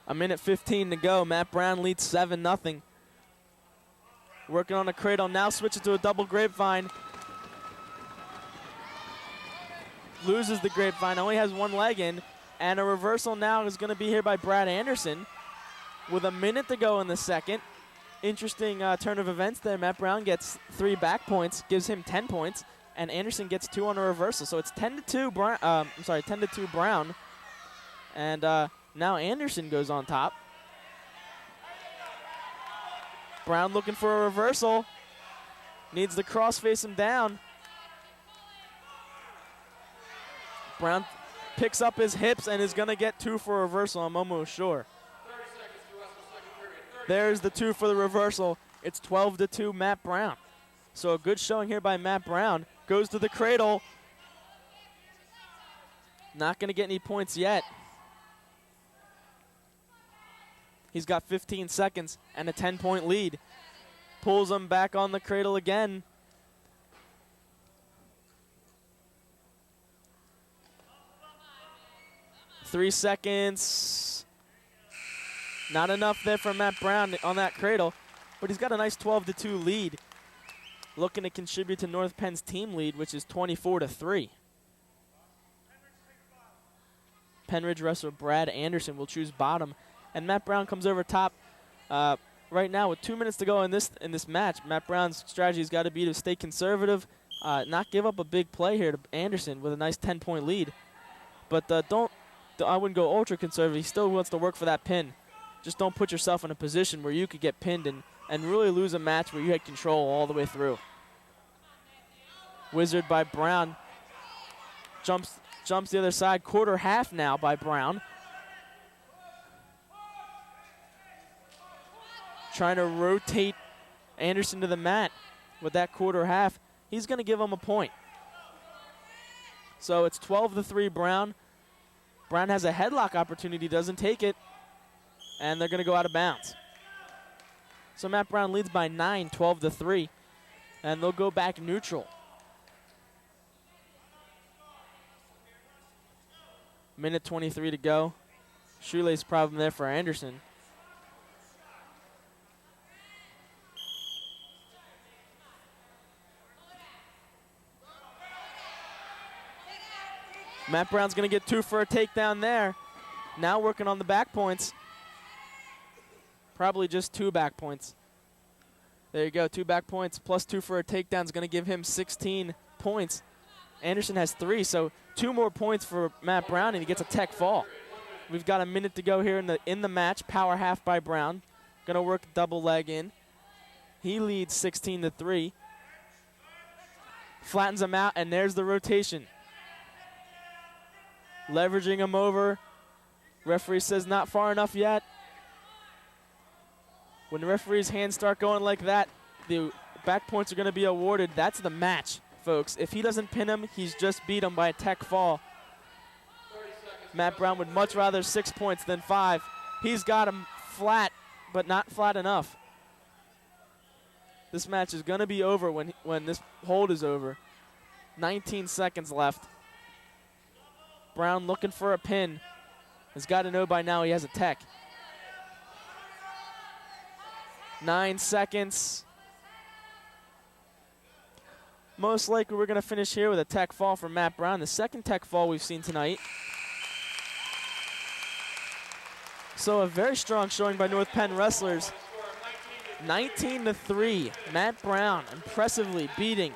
A minute 15 to go. Matt Brown leads 7-0. Working on the cradle. Now switches to a double grapevine. Loses the grapevine. Only has 1 leg in. And a reversal now is going to be here by Brad Anderson with a minute to go in the second. Interesting turn of events there. Matt Brown gets 3 back points, gives him 10 points. and Anderson gets 2 on a reversal. So it's 10-2 Brown. 10-2 Brown. And now Anderson goes on top. Brown looking for a reversal. Needs the cross face him down. Brown picks up his hips and is going to get 2 for a reversal, I'm almost sure. 30 seconds to wrestle second period. There's the 2 for the reversal. It's 12-2 Matt Brown. So a good showing here by Matt Brown. Goes to the cradle. Not going to get any points yet. He's got 15 seconds and a 10-point lead. Pulls him back on the cradle again. Three seconds. Not enough there for Matt Brown on that cradle, but he's got a nice 12-2 lead. Looking to contribute to North Penn's team lead, which is 24-3. Pennridge wrestler Brad Anderson will choose bottom, and Matt Brown comes over top. Right now, with 2 minutes to go in this match, Matt Brown's strategy has got to be to stay conservative, not give up a big play here to Anderson with a nice 10-point lead. But I wouldn't go ultra conservative. He still wants to work for that pin. Just don't put yourself in a position where you could get pinned and really lose a match where you had control all the way through. Wizard by Brown. Jumps the other side. Quarter half now by Brown. Trying to rotate Anderson to the mat with that quarter half. He's going to give him a point. So it's 12-3 Brown. Brown has a headlock opportunity, doesn't take it, and they're going to go out of bounds. So Matt Brown leads by 9, 12-3, and they'll go back neutral. Minute 23 to go. Shoelace problem there for Anderson. Matt Brown's going to get 2 for a takedown there. Now working on the back points. Probably just 2 back points. There you go, 2 back points plus 2 for a takedown is going to give him 16 points. Anderson has 3, so 2 more points for Matt Brown, and he gets a tech fall. We've got a minute to go here in the match. Power half by Brown. Going to work double leg in. He leads 16-3. Flattens him out, and there's the rotation. Leveraging him over. Referee says not far enough yet. When the referee's hands start going like that, the back points are going to be awarded. That's the match, folks. If he doesn't pin him, he's just beat him by a tech fall. Matt Brown would much rather 6 points than 5. He's got him flat, but not flat enough. This match is going to be over when this hold is over. 19 seconds left. Brown looking for a pin. Has got to know by now he has a tech. 9 seconds. Most likely we're going to finish here with a tech fall from Matt Brown. The second tech fall we've seen tonight. So a very strong showing by North Penn wrestlers. 19-3. Matt Brown impressively beating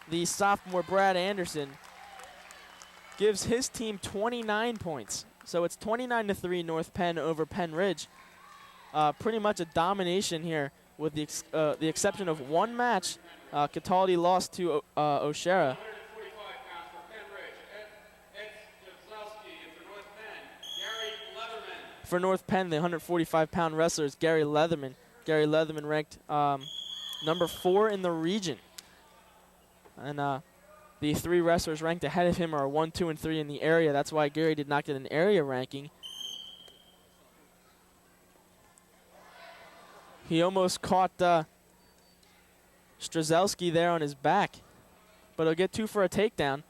the sophomore Brad Anderson. Gives his team 29 points. So it's 29-3 North Penn over Pennridge. Pretty much a domination here with the exception of one match. Cataldi lost to O'Shara. 145 pounds for Pennridge. Ed Kozlowski, and for North Penn, Gary Leatherman. For North Penn, the 145-pound wrestler is Gary Leatherman. Gary Leatherman ranked number 4 in the region. And the 3 wrestlers ranked ahead of him are 1, 2, and 3 in the area. That's why Gary did not get an area ranking. He almost caught Strzelski there on his back, but he'll get 2 for a takedown.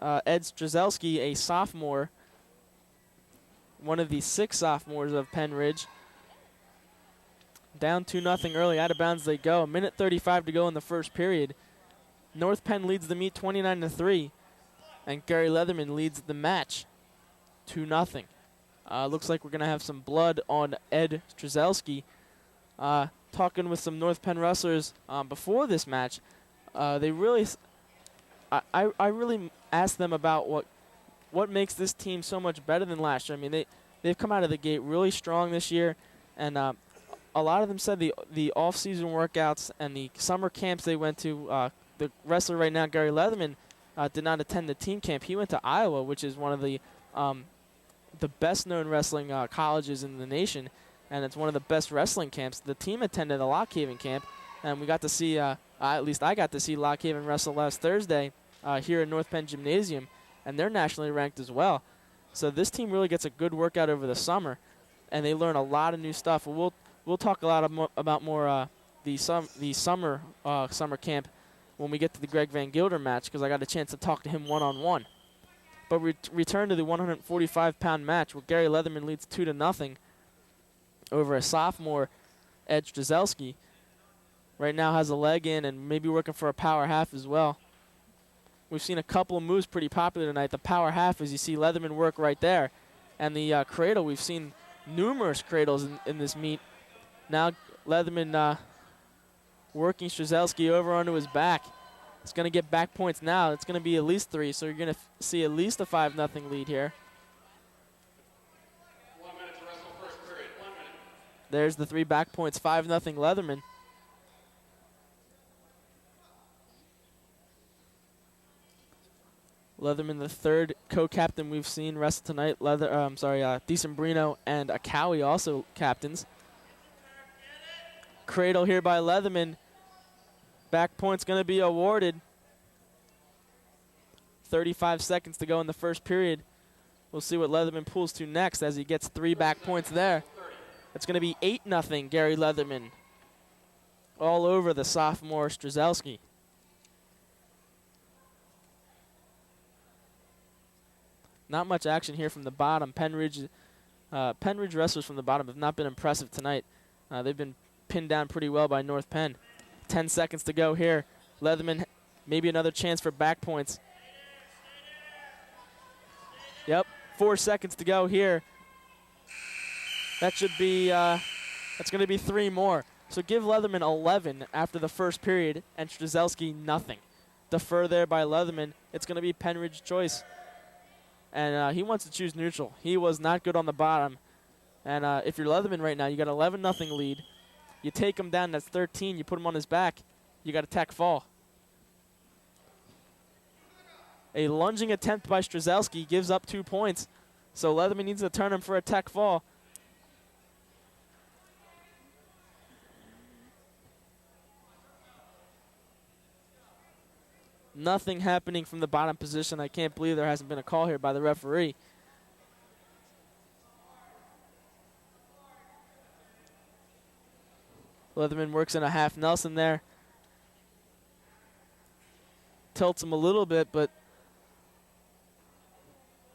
Ed Strzelski, a sophomore, one of the 6 sophomores of Pennridge. Down 2-0 early, out of bounds they go. 1:35 to go in the first period. North Penn leads the meet 29-3, and Gary Leatherman leads the match 2-0. Looks like we're going to have some blood on Ed Strzelski. Talking with some North Penn wrestlers before this match, they really I really asked them about what makes this team so much better than last year. I mean, they've come out of the gate really strong this year, and a lot of them said the off-season workouts and the summer camps they went to. The wrestler right now, Gary Leatherman, did not attend the team camp. He went to Iowa, which is one of the best-known wrestling colleges in the nation, and it's one of the best wrestling camps. The team attended a Lock Haven camp, and we got to see, at least I got to see Lock Haven wrestle last Thursday here in North Penn Gymnasium, and they're nationally ranked as well. So this team really gets a good workout over the summer, and they learn a lot of new stuff. We'll talk a lot about more the summer camp when we get to the Greg Van Gilder match, because I got a chance to talk to him one-on-one. But return to the 145-pound match where Gary Leatherman leads 2-0 over a sophomore, Ed Strzelski. Right now has a leg in and maybe working for a power half as well. We've seen a couple of moves pretty popular tonight. The power half, as you see Leatherman work right there. And the cradle, we've seen numerous cradles in this meet. Now Leatherman working Strzelski over onto his back. It's going to get back points now. It's going to be at least 3, so you're going to see at least a 5-0 lead here. 1 minute to wrestle first period. 1 minute. There's the 3 back points, 5-0 Leatherman. Leatherman, the third co-captain we've seen wrestle tonight. DeCimbrino and Akawi also captains. Cradle here by Leatherman. Back point's going to be awarded. 35 seconds to go in the first period. We'll see what Leatherman pulls to next as he gets 3 back points there. It's going to be 8-0 Gary Leatherman. All over the sophomore Strzelski. Not much action here from the bottom. Pennridge wrestlers from the bottom have not been impressive tonight. They've been pinned down pretty well by North Penn. 10 seconds to go here. Leatherman, maybe another chance for back points. Yep, 4 seconds to go here. That should be, that's going to be 3 more. So give Leatherman 11 after the first period and Strzelski nothing. Defer there by Leatherman. It's going to be Pennridge's choice. And he wants to choose neutral. He was not good on the bottom. And if you're Leatherman right now, you got 11-0 lead. You take him down, that's 13. You put him on his back. You got a tech fall. A lunging attempt by Strzelski gives up 2 points. So Leatherman needs to turn him for a tech fall. Nothing happening from the bottom position. I can't believe there hasn't been a call here by the referee. Leatherman works in a half Nelson there. Tilts him a little bit, but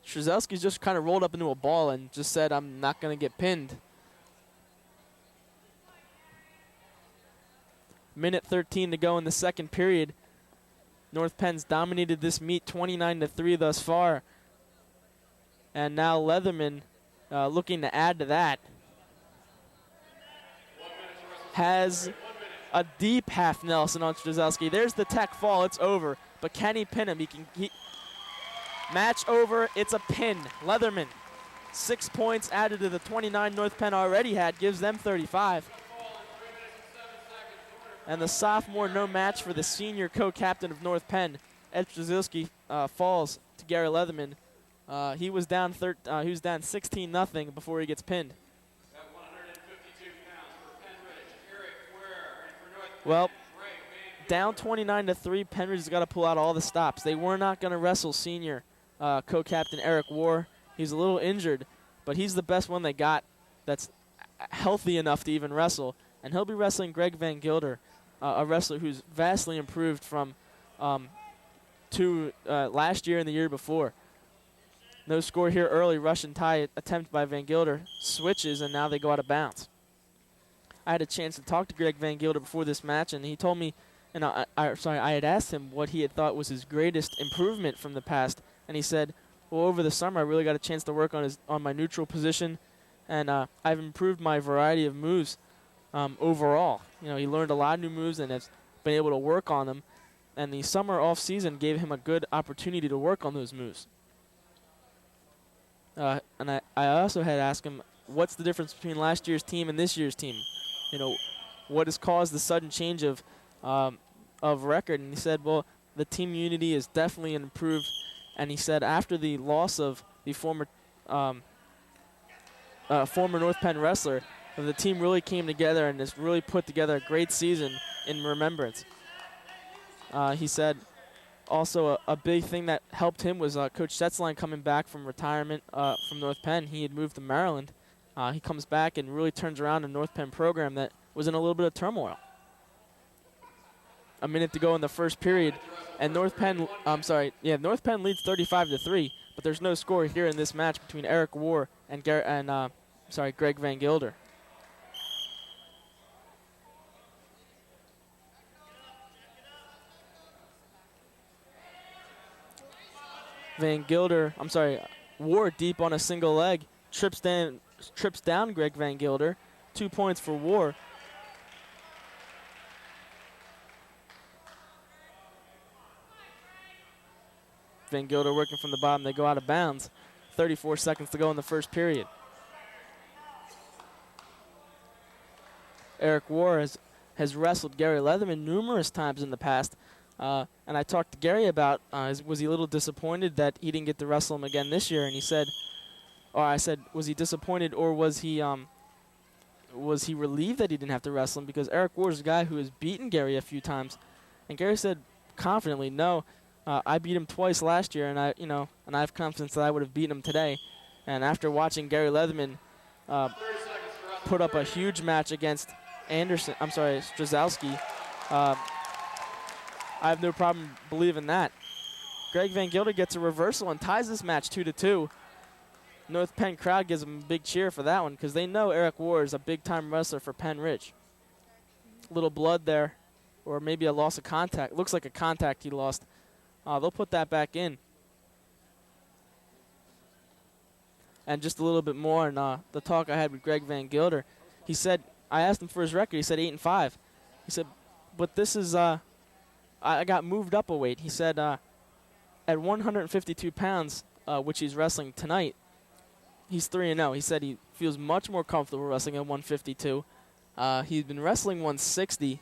Strzelski's just kind of rolled up into a ball and just said, I'm not going to get pinned. Minute 13 to go in the second period. North Penn's dominated this meet 29-3 thus far. And now Leatherman looking to add to that. Has a deep half Nelson on Strzelski. There's the tech fall. It's over. But can he pin him? Match over. It's a pin. Leatherman. 6 points added to the 29 North Penn already had. Gives them 35. And the sophomore no match for the senior co-captain of North Penn. Ed Strzelski falls to Gary Leatherman. He was down 16-0 before he gets pinned. Well, down 29-3, Pennridge has got to pull out all the stops. They were not going to wrestle senior co-captain Eric War. He's a little injured, but he's the best one they got that's healthy enough to even wrestle. And he'll be wrestling Greg Van Gilder, a wrestler who's vastly improved from last year and the year before. No score here early. Russian tie attempt by Van Gilder. Switches, and now they go out of bounds. I had a chance to talk to Greg Van Gilder before this match, and he told me, and I had asked him what he had thought was his greatest improvement from the past, and he said, well, over the summer I really got a chance to work on my neutral position, and I've improved my variety of moves overall. You know, he learned a lot of new moves and has been able to work on them. the summer off season gave him a good opportunity to work on those moves. And I also had asked him, what's the difference between last year's team and this year's team? You know, what has caused the sudden change of record? And he said, well, the team unity is definitely improved. And he said after the loss of the former North Penn wrestler, the team really came together and has really put together a great season in remembrance. He said also a big thing that helped him was Coach Setzline coming back from retirement from North Penn. He had moved to Maryland. He comes back and really turns around a North Penn program that was in a little bit of turmoil. A minute to go in the first period, and North Penn leads 35-3, but there's no score here in this match between Eric War and Greg Van Gilder. War deep on a single leg, trips down Greg Van Gilder. 2 points for War. Van Gilder working from the bottom. They go out of bounds. 34 seconds to go in the first period. Eric War has wrestled Gary Leatherman numerous times in the past. And I talked to Gary about, was he a little disappointed that he didn't get to wrestle him again this year? And he said, I said, was he disappointed or was he relieved that he didn't have to wrestle him? Because Eric War is a guy who has beaten Gary a few times. And Gary said confidently, no, I beat him twice last year, and I have confidence that I would have beaten him today. And after watching Gary Leatherman put up a huge match against Strzelski, I have no problem believing that. Greg Van Gilder gets a reversal and ties this match 2-2. North Penn crowd gives him a big cheer for that one because they know Eric War is a big-time wrestler for Pennridge. Little blood there, or maybe a loss of contact. Looks like a contact he lost. They'll put that back in. And just a little bit more on the talk I had with Greg Van Gilder. He said, I asked him for his record. He said 8-5. He said, but this is, I got moved up a weight. He said, at 152 pounds, which he's wrestling tonight, he's 3-0. He said he feels much more comfortable wrestling at 152. He's been wrestling 160,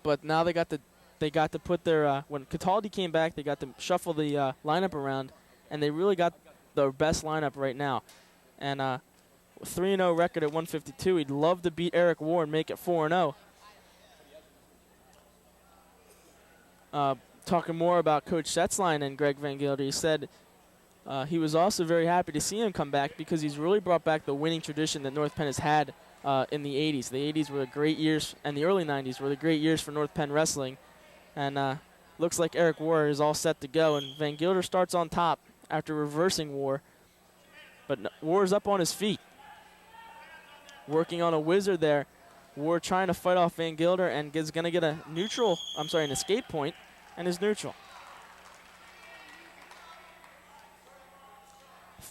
but now they got to put their when Cataldi came back, they got to shuffle the lineup around, and they really got the best lineup right now. And 3-0 record at 152. He'd love to beat Eric War and make it 4-0. Talking more about Coach Setzline and Greg Van Gilder, he said he was also very happy to see him come back because he's really brought back the winning tradition that North Penn has had in the 80s. The 80s were the great years, and the early 90s were the great years for North Penn wrestling. And looks like Eric War is all set to go, and Van Gilder starts on top after reversing War. But War's up on his feet. Working on a wizard there. War trying to fight off Van Gilder and is going to get an escape point, and is neutral.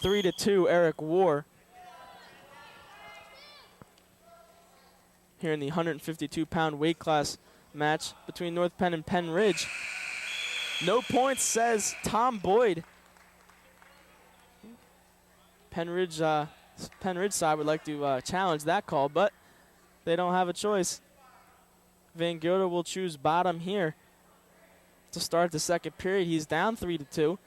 3-2, Eric War. Here in the 152-pound weight class match between North Penn and Pennridge. No points, says Tom Boyd. Pennridge side would like to challenge that call, but they don't have a choice. Van Gilder will choose bottom here to start the second period. He's down 3-2,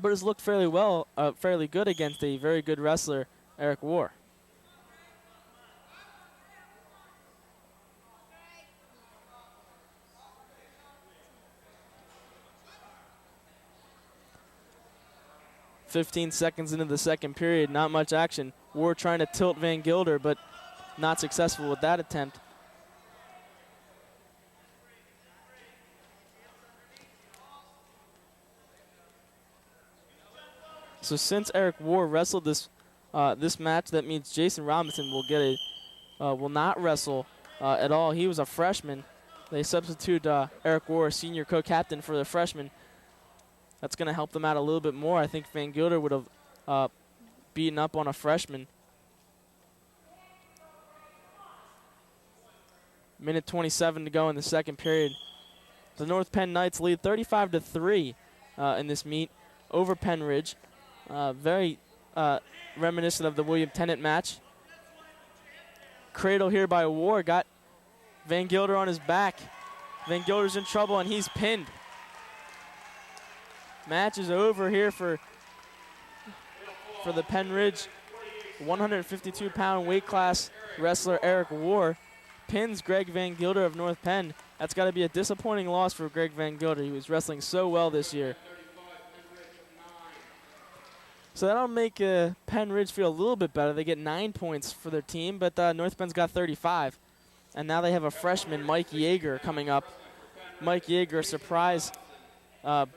but has looked fairly good against a very good wrestler, Eric War. .15 seconds into the second period, not much action. War trying to tilt Van Gilder, but not successful with that attempt. So since Eric War wrestled this match, that means Jason Robinson will not wrestle at all. He was a freshman. They substitute Eric War, senior co-captain, for the freshman. That's going to help them out a little bit more. I think Van Gilder would have beaten up on a freshman. Minute 27 to go in the second period. The North Penn Knights lead 35-3 in this meet over Pennridge. Very reminiscent of the William Tennant match. Cradle here by War, got Van Gilder on his back. Van Gilder's in trouble and he's pinned. Match is over here for the Pennridge 152-pound weight class wrestler Eric War. Pins Greg Van Gilder of North Penn. That's got to be a disappointing loss for Greg Van Gilder. He was wrestling so well this year. So that'll make Pennridge feel a little bit better. They get 9 points for their team, but North Penn's got 35. And now they have a freshman, Mike Yeager, coming up. Mike Yeager, a surprise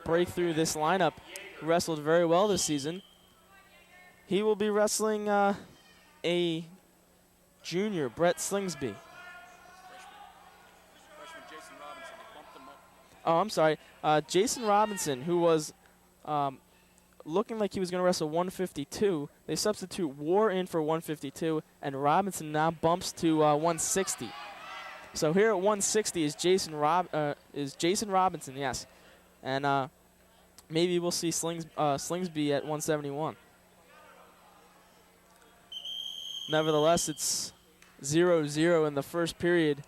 breakthrough this lineup. Wrestled very well this season. He will be wrestling a junior, Brett Slingsby. Oh, I'm sorry. Jason Robinson, who was looking like he was going to wrestle 152. They substitute War in for 152, and Robinson now bumps to 160. So here at 160 is Jason Robinson, yes. And maybe we'll see Slingsby at 171. Nevertheless, it's 0-0 in the first period.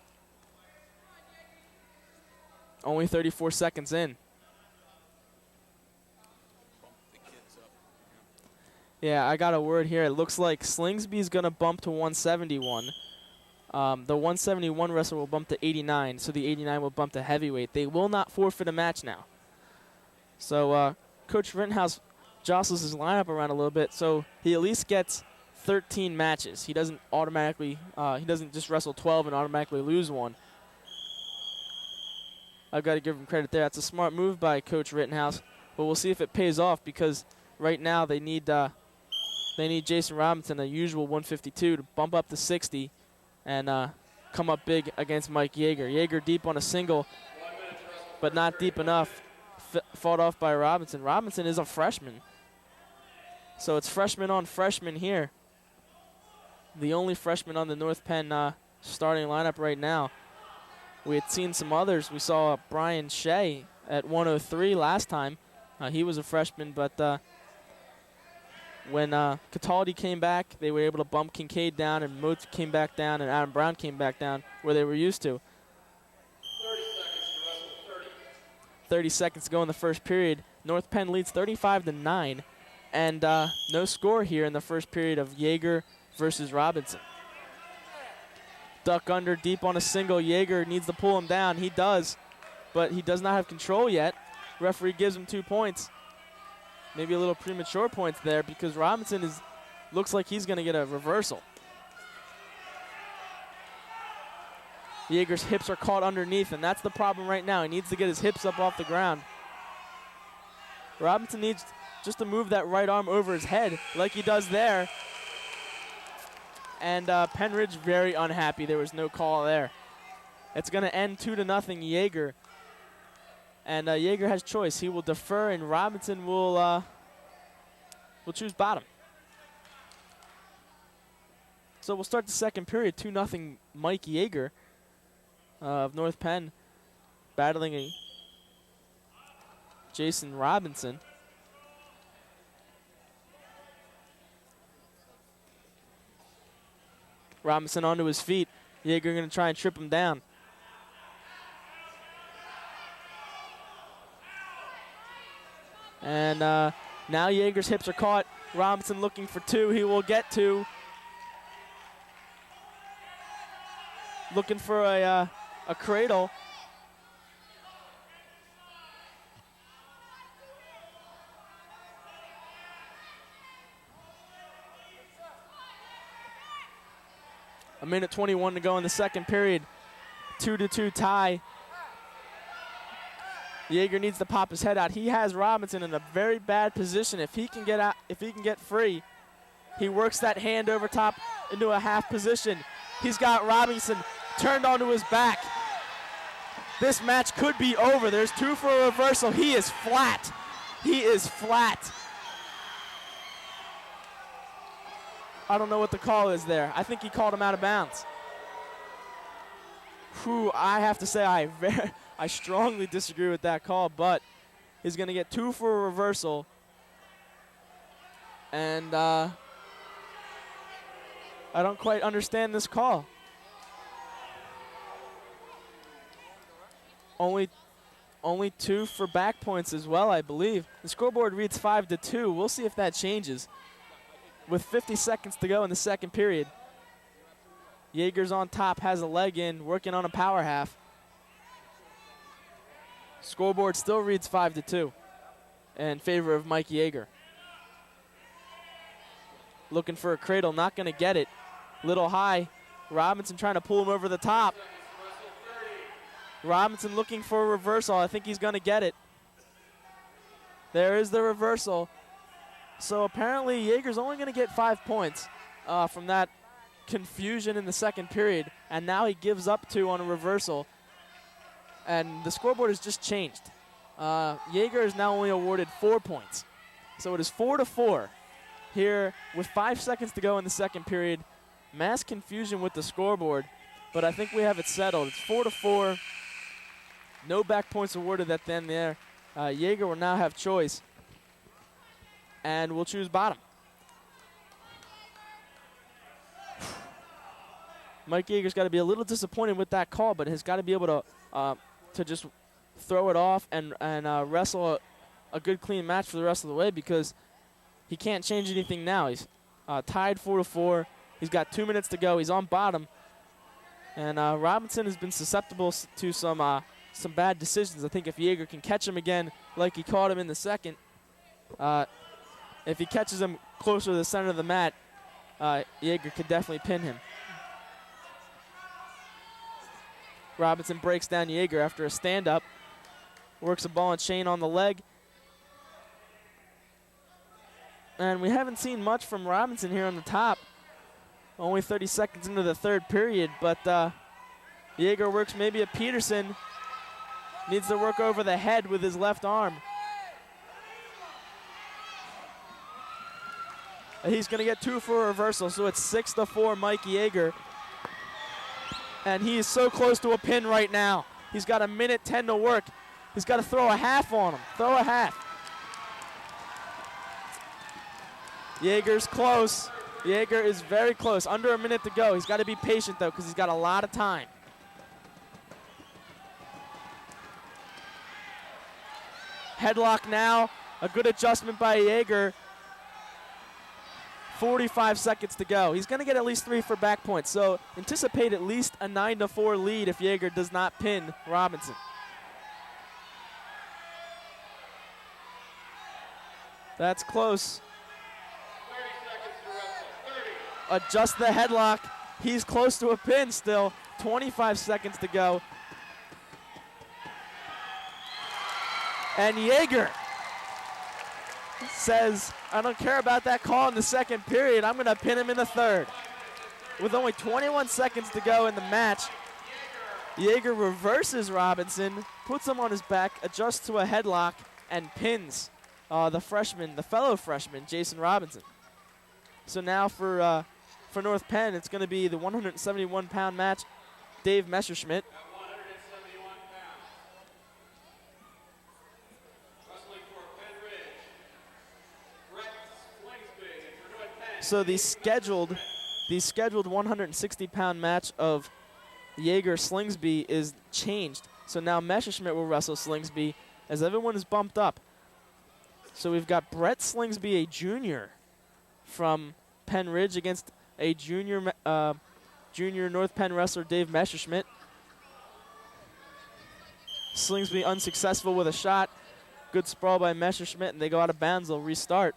Only 34 seconds in. Yeah, I got a word here. It looks like Slingsby's going to bump to 171. The 171 wrestler will bump to 89, so the 89 will bump to heavyweight. They will not forfeit a match now. So Coach Rittenhouse jostles his lineup around a little bit, so he at least gets 13 matches. He doesn't automatically, he doesn't just wrestle 12 and automatically lose one. I've got to give him credit there. That's a smart move by Coach Rittenhouse, but we'll see if it pays off because right now they need Jason Robinson, a usual 152, to bump up to 60 and come up big against Mike Yeager. Yeager deep on a single, but not deep enough. Fought off by Robinson. Robinson is a freshman. So it's freshman on freshman here. The only freshman on the North Penn starting lineup right now. We had seen some others. We saw Brian Shea at 103 last time. He was a freshman, but when Cataldi came back, they were able to bump Kincaid down, and Moats came back down, and Adam Brown came back down where they were used to. 30 seconds to go in the first period. North Penn leads 35-9, and no score here in the first period of Yeager versus Robinson. Duck under deep on a single. Yeager needs to pull him down. He does, but he does not have control yet. Referee gives him 2 points. Maybe a little premature points there because Robinson looks like he's going to get a reversal. Yeager's hips are caught underneath, and that's the problem right now. He needs to get his hips up off the ground. Robinson needs just to move that right arm over his head like he does there. And Pennridge very unhappy. There was no call there. It's going to end 2-0 Yeager. And Yeager has choice. He will defer, and Robinson will choose bottom. So we'll start the second period. 2-0 Mike Yeager of North Penn battling a Jason Robinson. Robinson onto his feet. Yeager going to try and trip him down. And now Yeager's hips are caught. Robinson looking for 2. He will get 2. Looking for a cradle. A minute 21 to go in the second period. 2-2 tie. Yeager needs to pop his head out. He has Robinson in a very bad position. If he can get out, if he can get free, he works that hand over top into a half position. He's got Robinson turned onto his back. This match could be over. There's 2 for a reversal. He is flat. He is flat. I don't know what the call is there. I think he called him out of bounds. Whew, I have to say I I strongly disagree with that call, but he's going to get 2 for a reversal. And I don't quite understand this call. Only 2 for back points as well, I believe. The scoreboard reads 5-2. We'll see if that changes. With 50 seconds to go in the second period. Yeager's on top, has a leg in, working on a power half. Scoreboard still reads 5-2 in favor of Mike Yeager. Looking for a cradle, not going to get it. Little high. Robinson trying to pull him over the top. Robinson looking for a reversal. I think he's going to get it. There is the reversal. So apparently Yeager's only going to get 5 points from that confusion in the second period, and now he gives up 2 on a reversal, and the scoreboard has just changed. Yeager is now only awarded 4 points, so it is 4-4 here with 5 seconds to go in the second period. Mass confusion with the scoreboard, but I think we have it settled. It's 4-4. No back points awarded at the end there. Yeager will now have choice, and we'll choose bottom. Mike Yeager's got to be a little disappointed with that call, but has got to be able to just throw it off and wrestle a good, clean match for the rest of the way, because he can't change anything now. He's tied 4-4. He's got 2 minutes to go. He's on bottom. And Robinson has been susceptible to some bad decisions. I think if Yeager can catch him again like he caught him in the second, if he catches him closer to the center of the mat, Yeager could definitely pin him. Robinson breaks down Yeager after a stand-up. Works a ball and chain on the leg. And we haven't seen much from Robinson here on the top. Only 30 seconds into the third period, but Yeager works maybe a Peterson. Needs to work over the head with his left arm. He's going to get 2 for a reversal, so it's 6-4 Mike Yeager. And he is so close to a pin right now. He's got 1:10 to work. He's got to throw a half on him. Throw a half. Yeager's close. Yeager is very close. Under a minute to go. He's got to be patient, though, because he's got a lot of time. Headlock now. A good adjustment by Yeager. 45 seconds to go. He's going to get at least 3 for back points, so anticipate at least a 9-4 lead if Yeager does not pin Robinson. That's close. 30 seconds to wrestle. 30. Adjust the headlock. He's close to a pin still. 25 seconds to go. And Yeager says, I don't care about that call in the second period. I'm going to pin him in the third. With only 21 seconds to go in the match, Yeager reverses Robinson, puts him on his back, adjusts to a headlock, and pins the fellow freshman, Jason Robinson. So now for North Penn, it's going to be the 171-pound match, Dave Messerschmidt. At 171 pounds. Wrestling for Pennridge. Brett Slingsby. And for North Penn. So the scheduled 160-pound match of Yeager Slingsby is changed. So now Messerschmidt will wrestle Slingsby as everyone is bumped up. So we've got Brett Slingsby, a junior from Pennridge, against a junior North Penn wrestler, Dave Messerschmidt. Slingsby unsuccessful with a shot. Good sprawl by Messerschmidt, and they go out of bounds. They'll restart.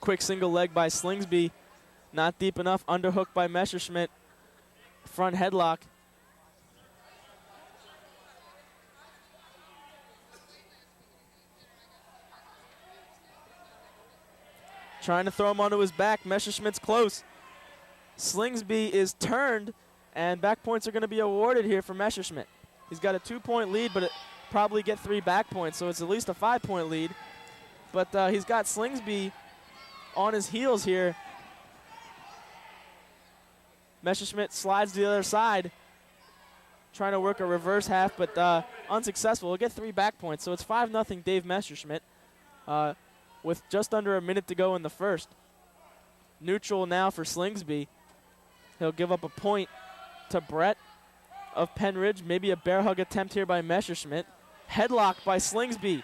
Quick single leg by Slingsby. Not deep enough. Underhook by Messerschmidt. Front headlock. Trying to throw him onto his back. Messerschmidt's close. Slingsby is turned, and back points are going to be awarded here for Messerschmidt. He's got a 2-point lead, but it probably get 3 back points, so it's at least a 5-point lead. But he's got Slingsby on his heels here. Messerschmidt slides to the other side. trying to work a reverse half, but unsuccessful. He'll get 3 back points, so it's 5-0 Dave Messerschmidt with just under a minute to go in the first. Neutral now for Slingsby. He'll give up a point to Brett of Pennridge. Maybe a bear hug attempt here by Messerschmidt. Headlock by Slingsby.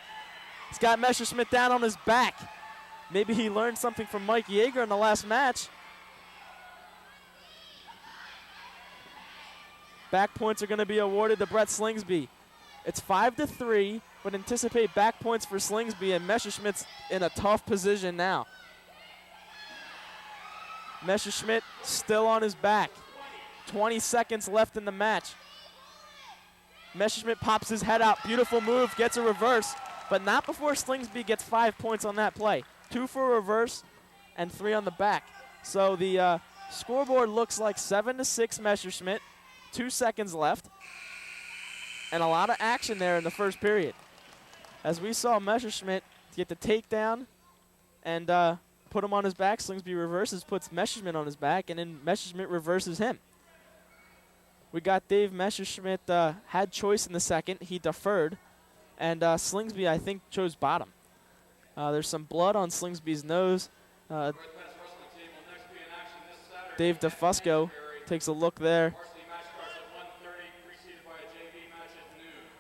He's got Messerschmidt down on his back. Maybe he learned something from Mike Yeager in the last match. Back points are going to be awarded to Brett Slingsby. It's 5-3, but anticipate back points for Slingsby, and Messerschmidt's in a tough position now. Messerschmidt still on his back. 20 seconds left in the match. Messerschmidt pops his head out. Beautiful move, gets a reverse, but not before Slingsby gets 5 points on that play. 2 for a reverse and 3 on the back. So the scoreboard looks like 7-6 Messerschmidt. 2 seconds left. And a lot of action there in the first period. As we saw Messerschmidt get the takedown and put him on his back. Slingsby reverses, puts Messerschmidt on his back, and then Messerschmidt reverses him. We got Dave Messerschmidt had choice in the second. He deferred. And Slingsby, I think, chose bottom. There's some blood on Slingsby's nose. Dave DeFusco takes a look there.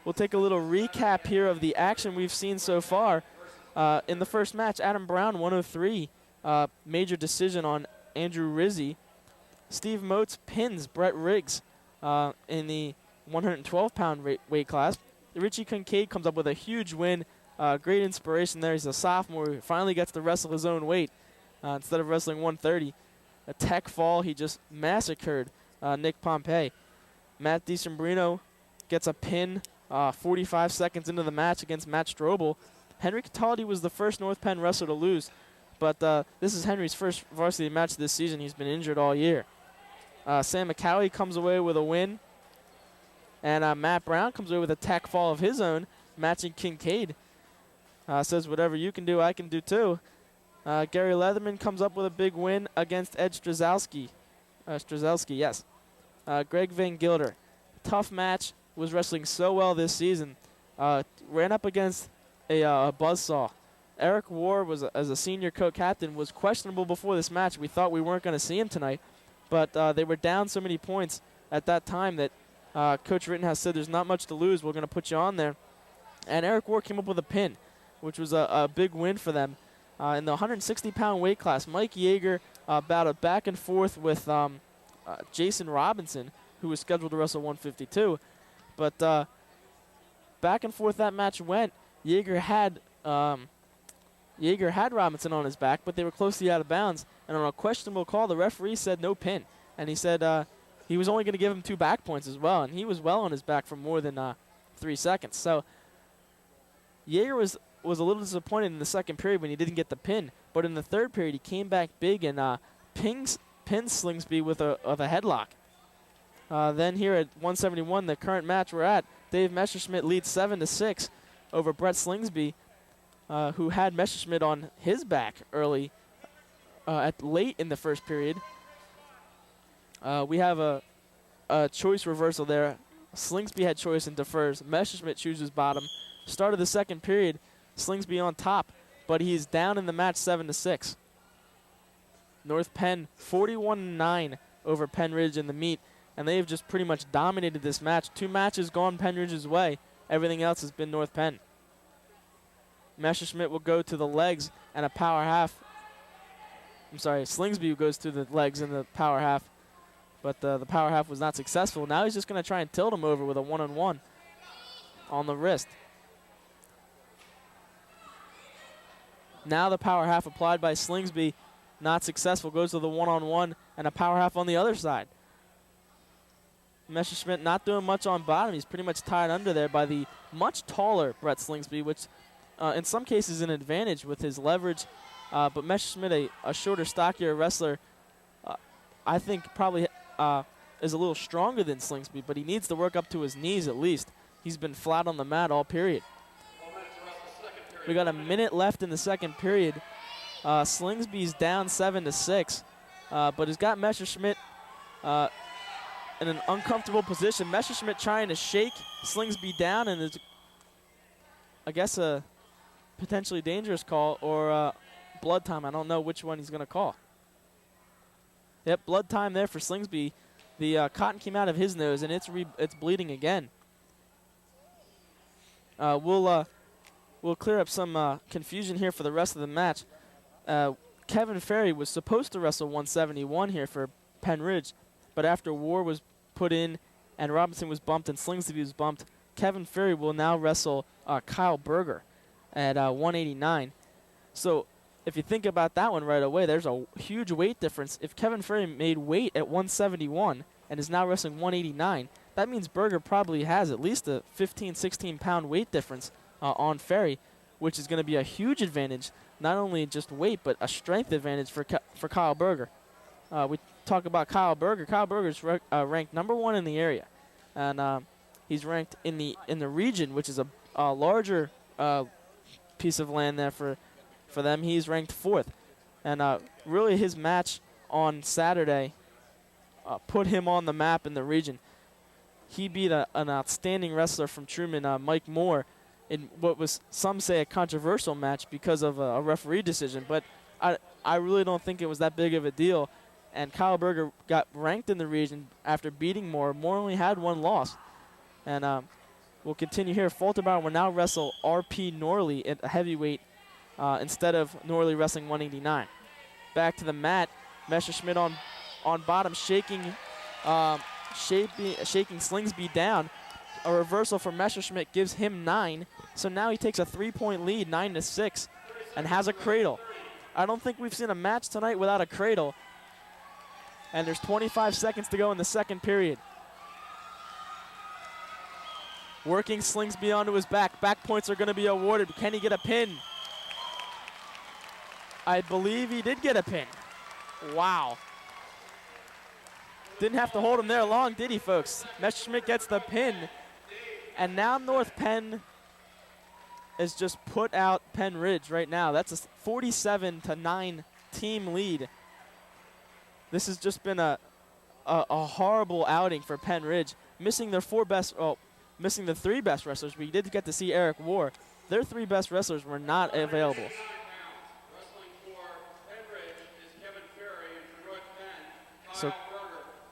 We'll take a little recap here of the action we've seen so far. In the first match, Adam Brown, 103, major decision on Andrew Rizzi. Steve Moats pins Brett Riggs in the 112-pound weight class. Richie Kincaid comes up with a huge win. Great inspiration there. He's a sophomore who finally gets to wrestle his own weight instead of wrestling 130. A tech fall. He just massacred Nick Pompey. Matt DiSembrino gets a pin 45 seconds into the match against Matt Strobel. Henry Cataldi was the first North Penn wrestler to lose, but this is Henry's first varsity match this season. He's been injured all year. Sam McCowley comes away with a win, and Matt Brown comes away with a tech fall of his own, matching Kincaid. Says, whatever you can do, I can do too. Gary Leatherman comes up with a big win against Ed Strzelski. Yes. Greg Van Gilder. Tough match. Was wrestling so well this season. Ran up against a buzzsaw. Eric War, as a senior co-captain, was questionable before this match. We thought we weren't going to see him tonight, but they were down so many points at that time that Coach Rittenhouse said, there's not much to lose. We're going to put you on there. And Eric War came up with a pin, which was a big win for them. In the 160-pound weight class, Mike Yeager battled back and forth with Jason Robinson, who was scheduled to wrestle 152. But back and forth that match went. Yeager had Robinson on his back, but they were closely out of bounds. And on a questionable call, the referee said no pin. And he said he was only going to give him 2 back points as well. And he was well on his back for more than 3 seconds. So Yeager was a little disappointed in the second period when he didn't get the pin. But in the third period, he came back big and pins Slingsby with a headlock. Then here at 171, the current match we're at, Dave Messerschmidt leads 7-6 over Brett Slingsby, who had Messerschmidt on his back early, late in the first period. We have a choice reversal there. Slingsby had choice and defers. Messerschmidt chooses bottom. Start of the second period, Slingsby on top, but he's down in the match 7-6. North Penn 41-9 over Pennridge in the meet. And they've just pretty much dominated this match. 2 matches gone Pennridge's way. Everything else has been North Penn. Messerschmidt will go to the legs and a power half. I'm sorry, Slingsby goes to the legs in the power half. But the power half was not successful. Now he's just going to try and tilt him over with a one-on-one on the wrist. Now the power half applied by Slingsby, not successful. Goes to the one-on-one and a power half on the other side. Messerschmidt not doing much on bottom. He's pretty much tied under there by the much taller Brett Slingsby, which in some cases is an advantage with his leverage. But Messerschmidt, a shorter, stockier wrestler, I think probably is a little stronger than Slingsby, but he needs to work up to his knees at least. He's been flat on the mat all period. We got a minute left in the second period. Slingsby's down 7-6, but has got Messerschmidt in an uncomfortable position. Messerschmidt trying to shake Slingsby down, and is, I guess, a potentially dangerous call or blood time. I don't know which one he's going to call. Yep, blood time there for Slingsby. The cotton came out of his nose, and it's bleeding again. We'll clear up some confusion here for the rest of the match. Kevin Ferry was supposed to wrestle 171 here for Pennridge, but after War was put in and Robinson was bumped and Slingsby was bumped, Kevin Ferry will now wrestle Kyle Berger at 189. So if you think about that one right away, there's a huge weight difference. If Kevin Ferry made weight at 171 and is now wrestling 189, that means Berger probably has at least a 15, 16-pound weight difference on Ferry, which is going to be a huge advantage, not only just weight, but a strength advantage for Kyle Berger. We talk about Kyle Berger. Kyle Berger is ranked number 1 in the area, and he's ranked in the region, which is a larger piece of land there for them. He's ranked 4th, and really his match on Saturday put him on the map in the region. He beat an outstanding wrestler from Truman, Mike Moore, in what was, some say, a controversial match because of a referee decision, but I really don't think it was that big of a deal. And Kyle Berger got ranked in the region after beating Moore. Moore only had 1 loss. And we'll continue here. Falterbauer will now wrestle R.P. Norley at a heavyweight instead of Norley wrestling 189. Back to the mat. Messerschmidt on bottom, shaking Slingsby down. A reversal for Messerschmidt gives him 9. So now he takes a 3-point lead, 9-6, and has a cradle. I don't think we've seen a match tonight without a cradle. And there's 25 seconds to go in the second period. Working Slingsby onto his back. Back points are going to be awarded. Can he get a pin? I believe he did get a pin. Wow. Didn't have to hold him there long, did he, folks? Messerschmidt gets the pin. And now North Penn has just put out Pennridge right now. That's a 47-9 team lead. This has just been a horrible outing for Pennridge, missing their missing the 3 best wrestlers. We did get to see Eric War. Their 3 best wrestlers were not available. So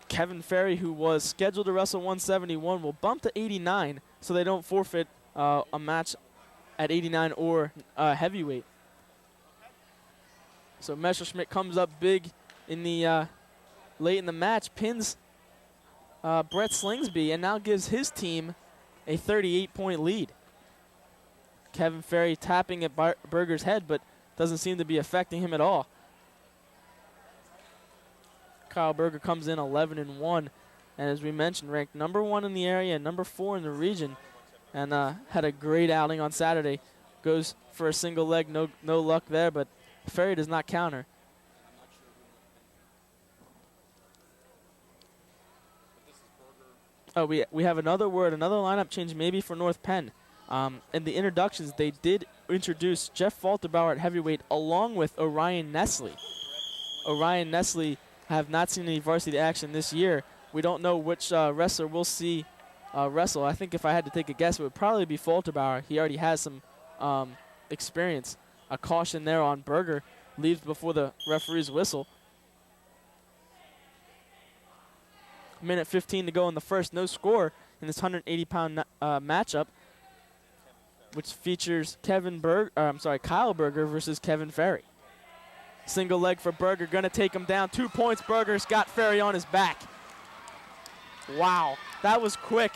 Kevin Ferry, who was scheduled to wrestle 171, will bump to 89 so they don't forfeit a match at 89 or heavyweight. So Messerschmidt comes up big in the late in the match, pins Brett Slingsby, and now gives his team a 38-point lead. Kevin Ferry tapping at Berger's head, but doesn't seem to be affecting him at all. Kyle Berger comes in 11-1, and as we mentioned, ranked number 1 in the area and number 4 in the region, and had a great outing on Saturday. Goes for a single leg, no luck there, but Ferry does not counter. Oh, we have another lineup change maybe for North Penn. In the introductions, they did introduce Jeff Falterbauer at heavyweight along with Orion Nestle. Orion Nestle have not seen any varsity action this year. We don't know which wrestler we'll see wrestle. I think if I had to take a guess, it would probably be Falterbauer. He already has some experience. A caution there on Berger. Leaves before the referee's whistle. Minute 15 to go in the first. No score in this 180-pound matchup, which features Kyle Berger versus Kevin Ferry. Single leg for Berger, going to take him down. 2 points. Berger's got Ferry on his back. Wow, that was quick.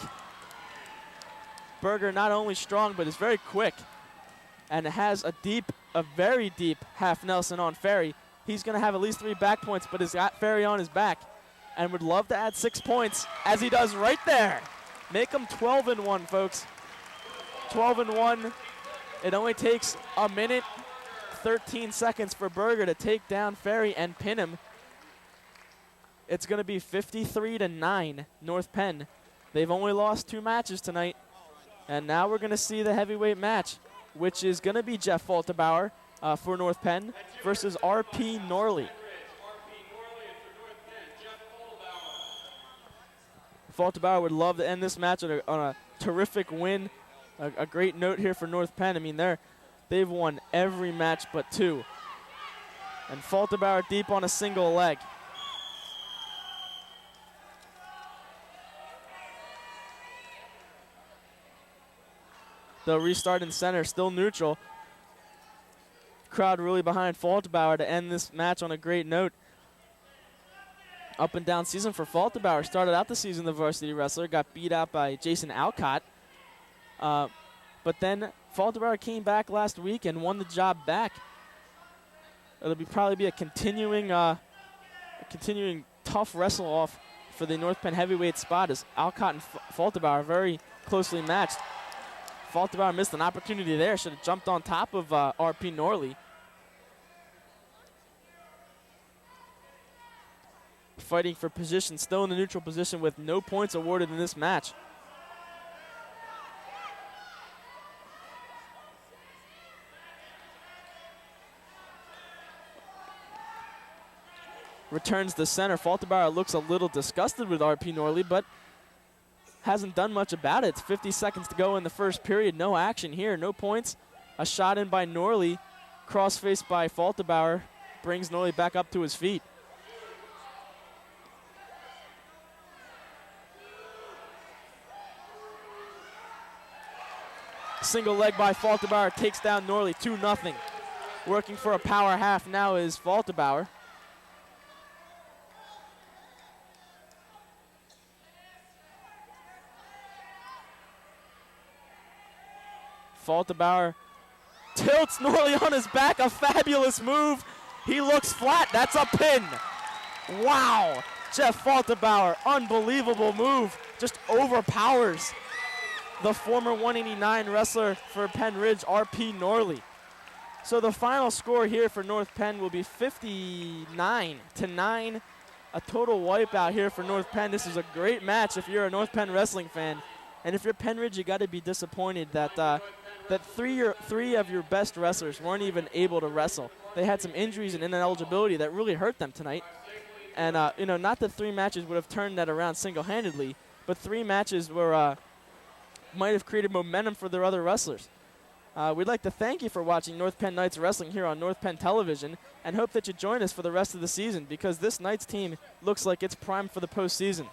Berger not only strong, but is very quick, and has a very deep half Nelson on Ferry. He's going to have at least 3 back points, but has got Ferry on his back, and would love to add 6 points, as he does right there. Make him 12-1, folks. 12-1. It only takes a minute, 13 seconds for Berger to take down Ferry and pin him. It's going to be 53-9, North Penn. They've only lost 2 matches tonight, and now we're going to see the heavyweight match, which is going to be Jeff Falterbauer for North Penn versus R.P. Norley. Falterbauer would love to end this match on a terrific win. A great note here for North Penn. I mean, they've won every match but 2. And Falterbauer deep on a single leg. They'll restart in center, still neutral. Crowd really behind Falterbauer to end this match on a great note. Up and down season for Falterbauer. Started out the season the varsity wrestler, got beat out by Jason Alcott. But then Falterbauer came back last week and won the job back. It'll probably be a continuing tough wrestle off for the North Penn heavyweight spot, as Alcott and Falterbauer are very closely matched. Falterbauer missed an opportunity there. Should have jumped on top of RP Norley. Fighting for position, still in the neutral position with no points awarded in this match. Returns to center. Falterbauer looks a little disgusted with RP Norley, but hasn't done much about it. It's 50 seconds to go in the first period. No action here, no points. A shot in by Norley, cross-faced by Falterbauer, brings Norley back up to his feet. Single leg by Falterbauer takes down Norley, 2-0. Working for a power half now is Falterbauer. Falterbauer tilts Norley on his back, a fabulous move. He looks flat, that's a pin. Wow, Jeff Falterbauer, unbelievable move. Just overpowers the former 189 wrestler for Pennridge, RP Norley. So the final score here for North Penn will be 59-9. A total wipeout here for North Penn. This is a great match if you're a North Penn wrestling fan. And if you're Pennridge, you got to be disappointed that three of your best wrestlers weren't even able to wrestle. They had some injuries and ineligibility that really hurt them tonight. And, not that 3 matches would have turned that around single-handedly, but 3 matches were might have created momentum for their other wrestlers. We'd like to thank you for watching North Penn Knights Wrestling here on North Penn Television, and hope that you join us for the rest of the season, because this Knights team looks like it's primed for the postseason.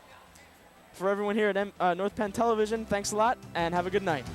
For everyone here at North Penn Television, thanks a lot, and have a good night.